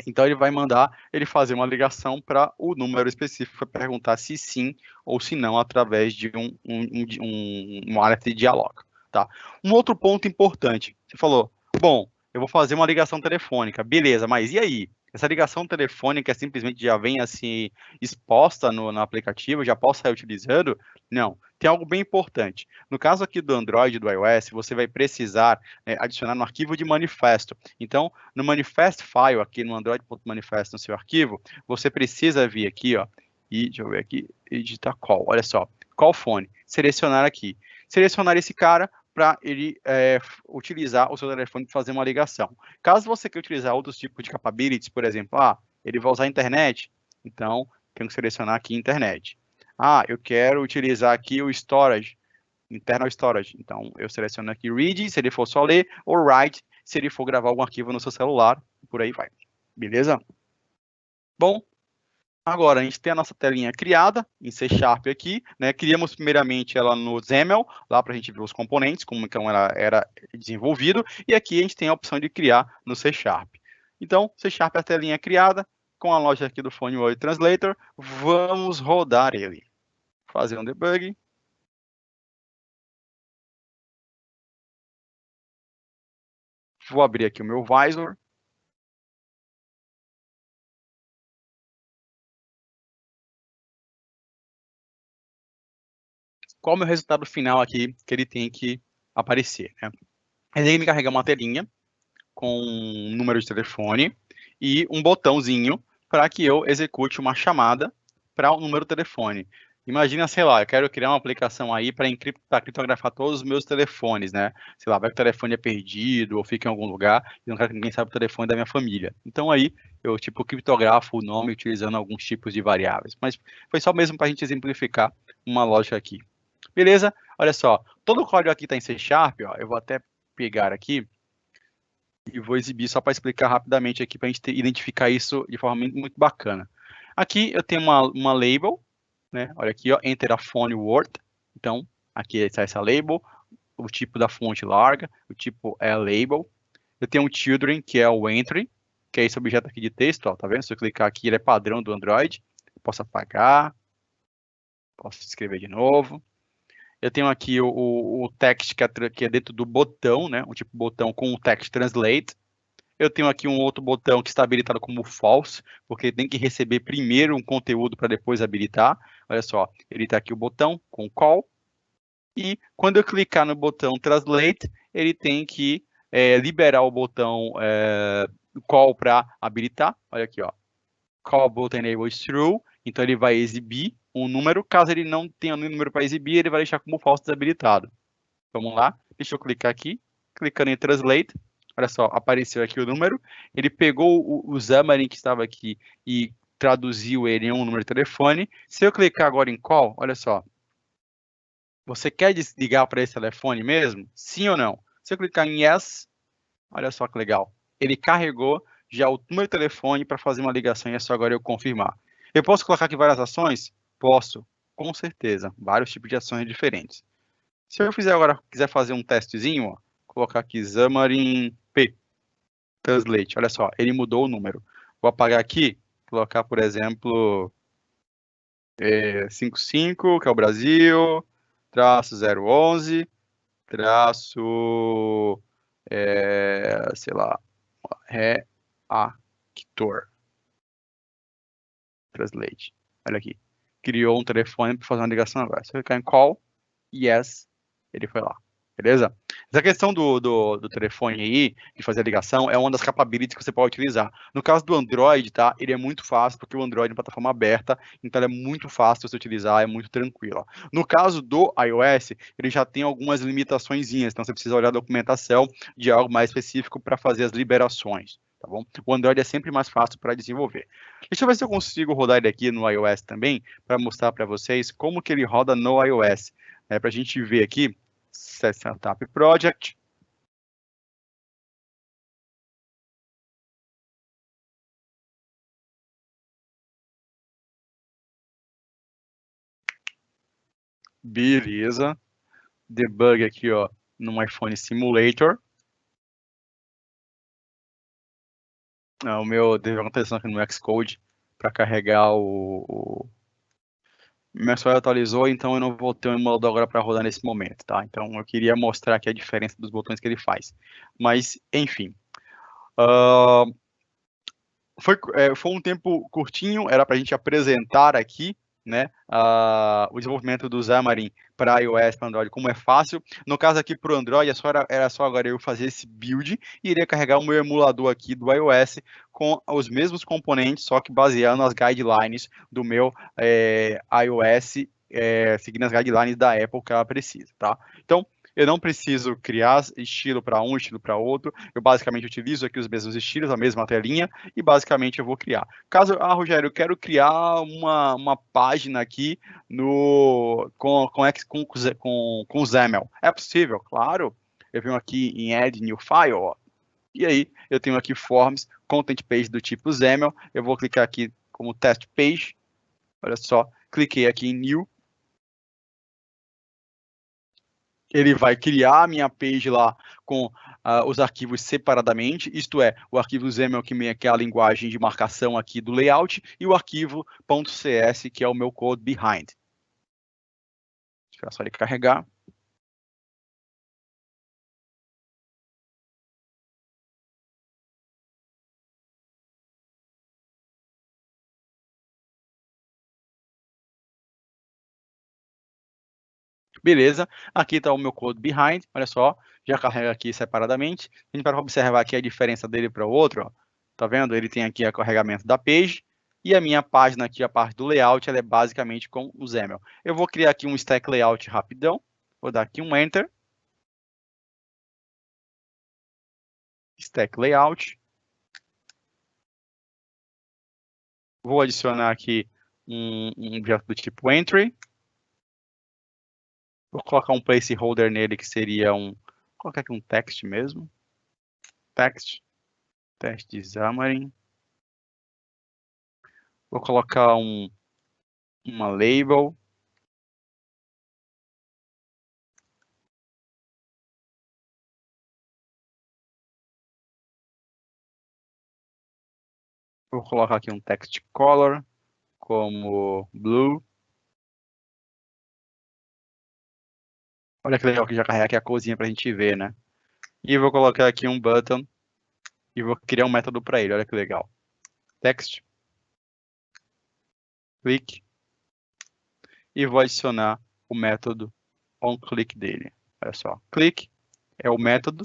Então ele vai mandar ele fazer uma ligação para o número específico para perguntar se sim ou se não através de uma área de diálogo. Tá? Um outro ponto importante, você falou, bom, eu vou fazer uma ligação telefônica, beleza, mas e aí? Essa ligação telefônica simplesmente já vem assim exposta no aplicativo, já posso sair utilizando? Não, tem algo bem importante. No caso aqui do Android e do iOS, você vai precisar adicionar no arquivo de manifesto. Então, no manifest file, aqui no android.manifest, no seu arquivo, você precisa vir aqui, ó, e deixa eu ver aqui, editar call. Olha só, call phone. Selecionar aqui. Selecionar esse cara para ele utilizar o seu telefone para fazer uma ligação. Caso você queira utilizar outros tipos de capabilities, por exemplo, ele vai usar a internet, então tenho que selecionar aqui internet. Eu quero utilizar aqui o storage, internal storage. Então, eu seleciono aqui read, se ele for só ler, ou write, se ele for gravar algum arquivo no seu celular, por aí vai. Beleza? Bom, agora a gente tem a nossa telinha criada em C# aqui, né? Criamos primeiramente ela no XAML, lá para a gente ver os componentes, como então ela era desenvolvido, e aqui a gente tem a opção de criar no C#. Então, C# é a telinha criada, com a loja aqui do Phone Word Translator, vamos rodar ele. Fazer um debug. Vou abrir aqui o meu visor. Qual é o meu resultado final aqui que ele tem que aparecer, né? Ele tem que me carregar uma telinha com um número de telefone e um botãozinho para que eu execute uma chamada para o número do telefone. Imagina, sei lá, eu quero criar uma aplicação aí para criptografar todos os meus telefones, né? Sei lá, vai que o telefone é perdido ou fica em algum lugar e não quero que ninguém saiba o telefone da minha família. Então aí eu criptografo o nome utilizando alguns tipos de variáveis. Mas foi só mesmo para a gente exemplificar uma lógica aqui. Beleza? Olha só, todo o código aqui está em C#, ó, eu vou até pegar aqui e vou exibir só para explicar rapidamente aqui para a gente identificar isso de forma muito bacana. Aqui eu tenho uma label, né? Olha aqui, ó, enter a phone word. Então, aqui está essa label, o tipo da fonte larga, o tipo é label. Eu tenho um children, que é o entry, que é esse objeto aqui de texto, ó, tá vendo? Se eu clicar aqui, ele é padrão do Android. Eu posso apagar, posso escrever de novo. Eu tenho aqui o text que é dentro do botão, né? Um tipo de botão com o text translate. Eu tenho aqui um outro botão que está habilitado como false, porque tem que receber primeiro um conteúdo para depois habilitar. Olha só, ele está aqui o botão com call. E quando eu clicar no botão translate, ele tem que liberar o botão call para habilitar. Olha aqui, ó. Call button enabled true. Então ele vai exibir um número. Caso ele não tenha um número para exibir, ele vai deixar como false desabilitado. Vamos lá. Deixa eu clicar aqui. Clicando em translate. Olha só, apareceu aqui o número. Ele pegou o Xamarin que estava aqui e traduziu ele em um número de telefone. Se eu clicar agora em call, olha só. Você quer desligar para esse telefone mesmo? Sim ou não? Se eu clicar em yes, olha só que legal. Ele carregou já o número de telefone para fazer uma ligação e é só agora eu confirmar. Eu posso colocar aqui várias ações? Posso, com certeza. Vários tipos de ações diferentes. Se eu fizer agora, quiser fazer um testezinho, ó, colocar aqui Xamarin P Translate. Olha só, ele mudou o número. Vou apagar aqui, colocar, por exemplo, 55, que é o Brasil, traço 011, traço, sei lá, reactor. Translate. Olha aqui. Criou um telefone para fazer uma ligação agora. Se eu clicar em call, yes, ele foi lá. Beleza? Essa questão do telefone aí, de fazer a ligação, é uma das capabilities que você pode utilizar. No caso do Android, tá? Ele é muito fácil, porque o Android é uma plataforma aberta, então ele é muito fácil de você utilizar, é muito tranquilo. No caso do iOS, ele já tem algumas limitaçõezinhas, então você precisa olhar a documentação de algo mais específico para fazer as liberações. Tá bom? O Android é sempre mais fácil para desenvolver. Deixa eu ver se eu consigo rodar ele aqui no iOS também, para mostrar para vocês como que ele roda no iOS. Para a gente ver aqui, Setup Project. Beleza. Debug aqui, ó, no iPhone Simulator. O meu deve acontecer aqui no Xcode para carregar o meu software atualizou, então eu não vou ter um emulador agora para rodar nesse momento, tá? Então eu queria mostrar aqui a diferença dos botões que ele faz. Mas, enfim. Foi um tempo curtinho, era para a gente apresentar aqui, né, o desenvolvimento do Xamarin para iOS, para Android, como é fácil. No caso aqui para o Android, era só agora eu fazer esse build e iria carregar o meu emulador aqui do iOS com os mesmos componentes, só que baseando nas guidelines do meu iOS, seguindo as guidelines da Apple que ela precisa, tá? Então, eu não preciso criar estilo para um, estilo para outro. Eu basicamente utilizo aqui os mesmos estilos, a mesma telinha, e basicamente eu vou criar. Caso, Rogério, eu quero criar uma página aqui com XAML. É possível? Claro. Eu venho aqui em Add New File, ó, e aí eu tenho aqui Forms, Content Page do tipo XAML. Eu vou clicar aqui como Test Page. Olha só, cliquei aqui em New. Ele vai criar a minha page lá com os arquivos separadamente, isto é, o arquivo XAML, que é a linguagem de marcação aqui do layout, e o arquivo .cs, que é o meu code behind. Espera só ele carregar. Beleza, aqui está o meu code behind, olha só, já carrega aqui separadamente. A gente vai observar aqui a diferença dele para o outro, ó. Tá vendo? Ele tem aqui o carregamento da page, e a minha página aqui, a parte do layout, ela é basicamente com o XAML. Eu vou criar aqui um stack layout rapidão, vou dar aqui um Enter. Stack layout. Vou adicionar aqui um objeto do tipo entry. Vou colocar um placeholder nele que seria vou colocar aqui um text mesmo. Text. Teste Xamarin. Vou colocar uma label. Vou colocar aqui um text color como blue. Olha que legal que já carrega aqui a corzinha para a gente ver, né? E vou colocar aqui um button e vou criar um método para ele. Olha que legal. Text. Click. E vou adicionar o método onClick dele. Olha só. Click é o método.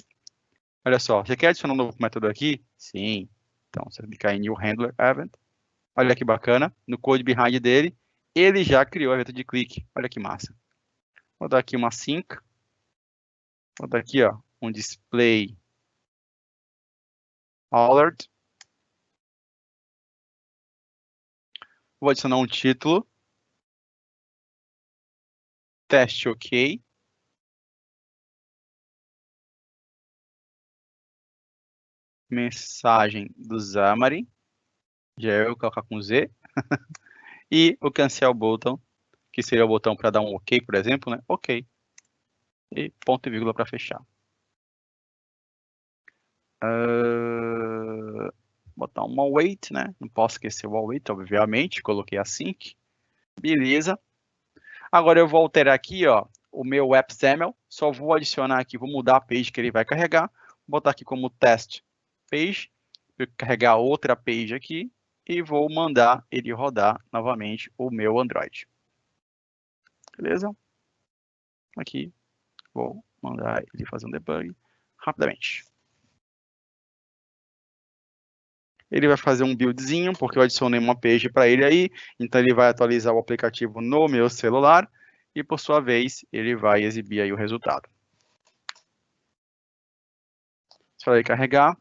Olha só, você quer adicionar um novo método aqui? Sim. Então, você clicar em New Handler Event. Olha que bacana. No code behind dele, ele já criou o evento de clique. Olha que massa. Vou dar aqui uma sync. Vou dar aqui, ó, um display alert. Vou adicionar um título. Teste OK. Mensagem do Xamarin. Já eu vou colocar com Z. E o cancel button, que seria o botão para dar um OK, por exemplo, né? OK. E ponto e vírgula para fechar. Botar uma await, né? Não posso esquecer o await, obviamente. Coloquei a sync. Beleza. Agora eu vou alterar aqui, ó, o meu XAML. Só vou adicionar aqui, vou mudar a page que ele vai carregar. Vou botar aqui como test page. Vou carregar outra page aqui. E vou mandar ele rodar novamente o meu Android. Beleza? Aqui. Vou mandar ele fazer um debug rapidamente. Ele vai fazer um buildzinho, porque eu adicionei uma page para ele aí, então ele vai atualizar o aplicativo no meu celular e, por sua vez, ele vai exibir aí o resultado. Espera ele carregar.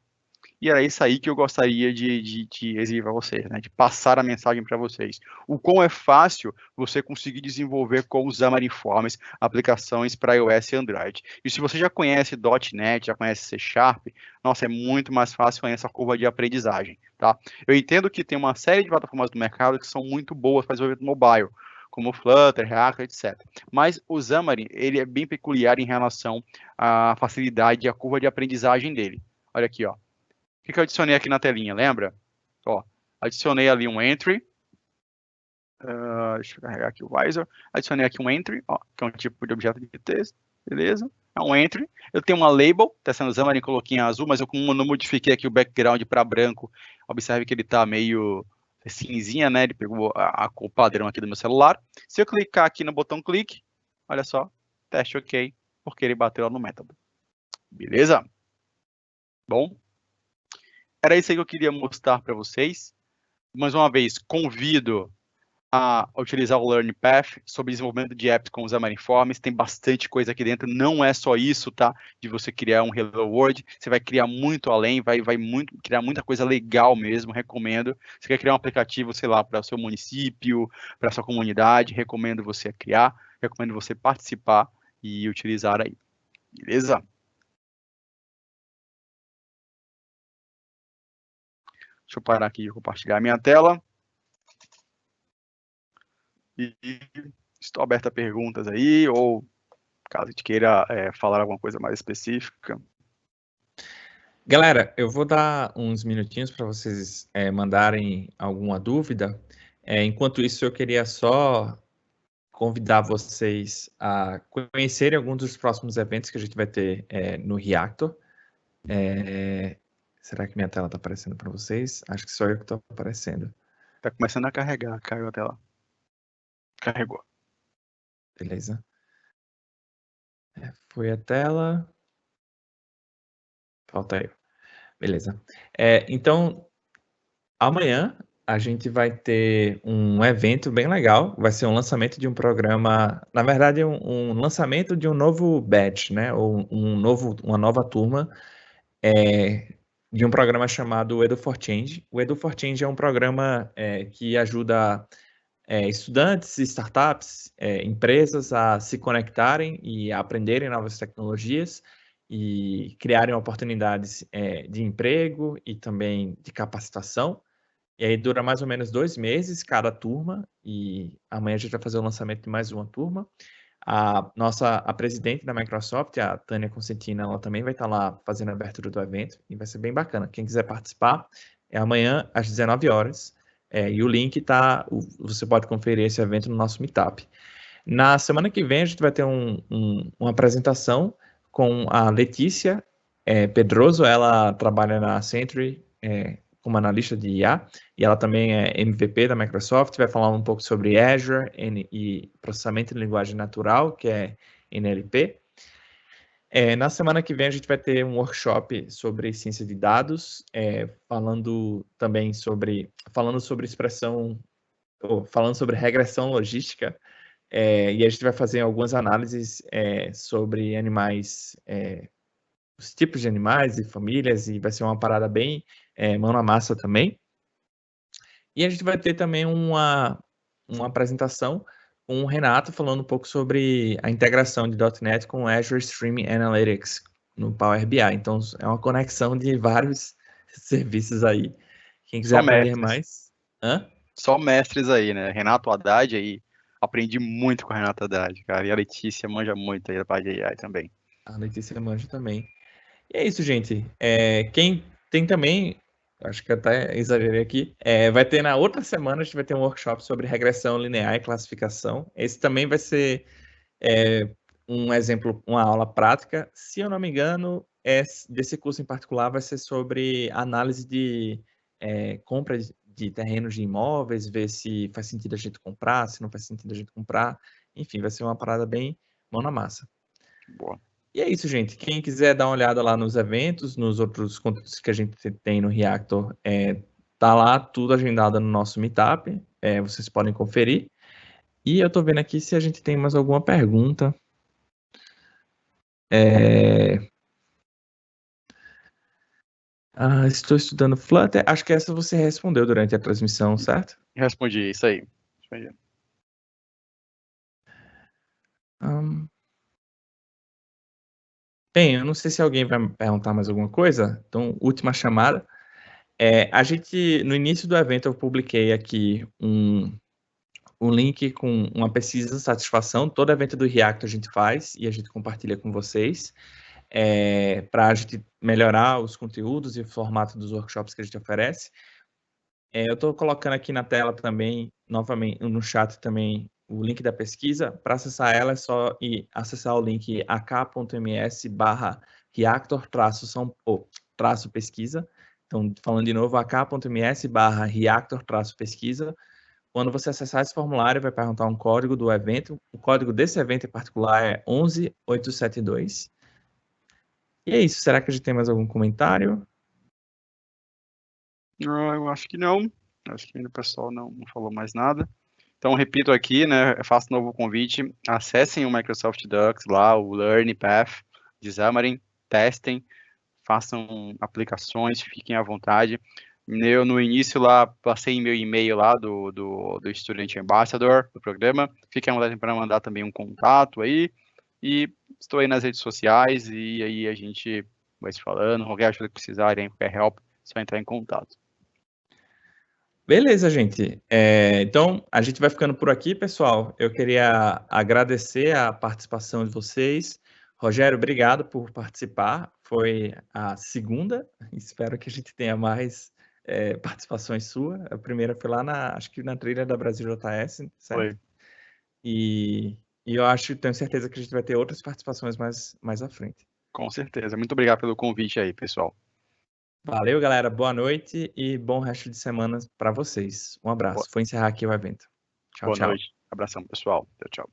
E era isso aí que eu gostaria de exibir para vocês, né? De passar a mensagem para vocês. O quão é fácil você conseguir desenvolver com os Xamarin Forms aplicações para iOS e Android. E se você já conhece .NET, já conhece C Sharp, nossa, é muito mais fácil essa curva de aprendizagem, tá? Eu entendo que tem uma série de plataformas do mercado que são muito boas para desenvolvimento mobile, como Flutter, React, etc. Mas o Xamarin, ele é bem peculiar em relação à facilidade e à curva de aprendizagem dele. Olha aqui, ó. O que eu adicionei aqui na telinha, lembra? Ó, adicionei ali um entry. Deixa eu carregar aqui o visor. Adicionei aqui um entry, ó, que é um tipo de objeto de texto. Beleza? É um entry. Eu tenho uma label, está sendo Xamarin, coloquei em azul, mas eu não modifiquei aqui o background para branco. Observe que ele está meio cinzinha, né? Ele pegou a cor padrão aqui do meu celular. Se eu clicar aqui no botão clique, olha só, teste ok, porque ele bateu lá no método. Beleza? Bom, era isso aí que eu queria mostrar para vocês. Mais uma vez, convido a utilizar o Learn Path sobre desenvolvimento de apps com os Xamarin Forms. Tem bastante coisa aqui dentro, não é só isso, tá? De você criar um Hello World, você vai criar muito além, vai criar muita coisa legal mesmo, recomendo. Você quer criar um aplicativo, sei lá, para o seu município, para a sua comunidade, recomendo você criar, recomendo você participar e utilizar aí. Beleza? Deixa eu parar aqui de compartilhar a minha tela. E estou aberto a perguntas aí, ou caso a gente queira falar alguma coisa mais específica. Galera, eu vou dar uns minutinhos para vocês mandarem alguma dúvida. Enquanto isso, eu queria só convidar vocês a conhecerem alguns dos próximos eventos que a gente vai ter no Reactor. Será que minha tela está aparecendo para vocês? Acho que só eu que estou aparecendo. Está começando a carregar, caiu a tela. Carregou. Beleza. Foi a tela. Falta eu. Beleza. Então, amanhã a gente vai ter um evento bem legal. Vai ser um lançamento de um programa, na verdade, um lançamento de um novo batch, né? Ou uma nova turma de um programa chamado Edu for Change. O Edu for Change é um programa que ajuda estudantes, startups, empresas a se conectarem e a aprenderem novas tecnologias e criarem oportunidades de emprego e também de capacitação. E aí dura mais ou menos 2 meses cada turma, e amanhã a gente vai fazer o lançamento de mais uma turma. A presidente da Microsoft, a Tânia Consentina, ela também vai estar lá fazendo a abertura do evento, e vai ser bem bacana. Quem quiser participar, é amanhã às 19 horas, e o link você pode conferir esse evento no nosso Meetup. Na semana que vem a gente vai ter uma apresentação com a Letícia Pedroso, ela trabalha na Sentry, como analista de IA, e ela também é MVP da Microsoft, vai falar um pouco sobre Azure e processamento de linguagem natural, que é NLP. Na semana que vem a gente vai ter um workshop sobre ciência de dados, falando sobre regressão logística, e a gente vai fazer algumas análises sobre animais, os tipos de animais e famílias, e vai ser uma parada bem mão na massa também. E a gente vai ter também uma apresentação com o Renato falando um pouco sobre a integração de .NET com Azure Streaming Analytics no Power BI. Então, é uma conexão de vários serviços aí. Quem quiser aprender mais... Só mestres aí, né? Renato Haddad aí. Aprendi muito com o Renato Haddad, cara. E a Letícia manja muito aí da parte de AI também. A Letícia manja também. E é isso, gente. Quem tem também, acho que até exagerei aqui, vai ter na outra semana, a gente vai ter um workshop sobre regressão linear e classificação. Esse também vai ser um exemplo, uma aula prática. Se eu não me engano, desse curso em particular vai ser sobre análise de compra de terrenos de imóveis, ver se faz sentido a gente comprar, se não faz sentido a gente comprar. Enfim, vai ser uma parada bem mão na massa. Boa. E é isso, gente. Quem quiser dar uma olhada lá nos eventos, nos outros conteúdos que a gente tem no Reactor, tá lá tudo agendado no nosso Meetup. Vocês podem conferir. E eu tô vendo aqui se a gente tem mais alguma pergunta. Estou estudando Flutter. Acho que essa você respondeu durante a transmissão, certo? Respondi, isso aí. Respondi. Bem, eu não sei se alguém vai me perguntar mais alguma coisa. Então, última chamada. No início do evento, eu publiquei aqui um link com uma pesquisa de satisfação. Todo evento do React a gente faz e a gente compartilha com vocês, para a gente melhorar os conteúdos e o formato dos workshops que a gente oferece. Eu estou colocando aqui na tela também, novamente, no chat também, o link da pesquisa. Para acessar ela, é só acessar o link ak.ms/reactor-pesquisa. Então, falando de novo, ak.ms/reactor-pesquisa. Quando você acessar esse formulário, vai perguntar um código do evento. O código desse evento em particular é 11872. E é isso. Será que a gente tem mais algum comentário? Eu acho que não. Acho que ainda o pessoal não falou mais nada. Então, repito aqui, né? Eu faço um novo convite. Acessem o Microsoft Dux lá, o Learn Path de Xamarin, testem, façam aplicações, fiquem à vontade. Eu, no início lá, passei meu e-mail lá do Student Ambassador do programa. Fiquem à vontade para mandar também um contato aí. E estou aí nas redes sociais e aí a gente vai se falando. Qualquer ajuda que precisarem, qualquer help, só entrar em contato. Beleza, gente. Então, a gente vai ficando por aqui, pessoal. Eu queria agradecer a participação de vocês. Rogério, obrigado por participar. Foi a segunda. Espero que a gente tenha mais participações suas. A primeira foi lá acho que na trilha da Brasil JS, certo? Foi. E eu tenho certeza que a gente vai ter outras participações mais à frente. Com certeza. Muito obrigado pelo convite aí, pessoal. Valeu, galera. Boa noite e bom resto de semana para vocês. Um abraço. Vou encerrar aqui o evento. Tchau, Boa tchau. noite. Abração, pessoal. Tchau, tchau.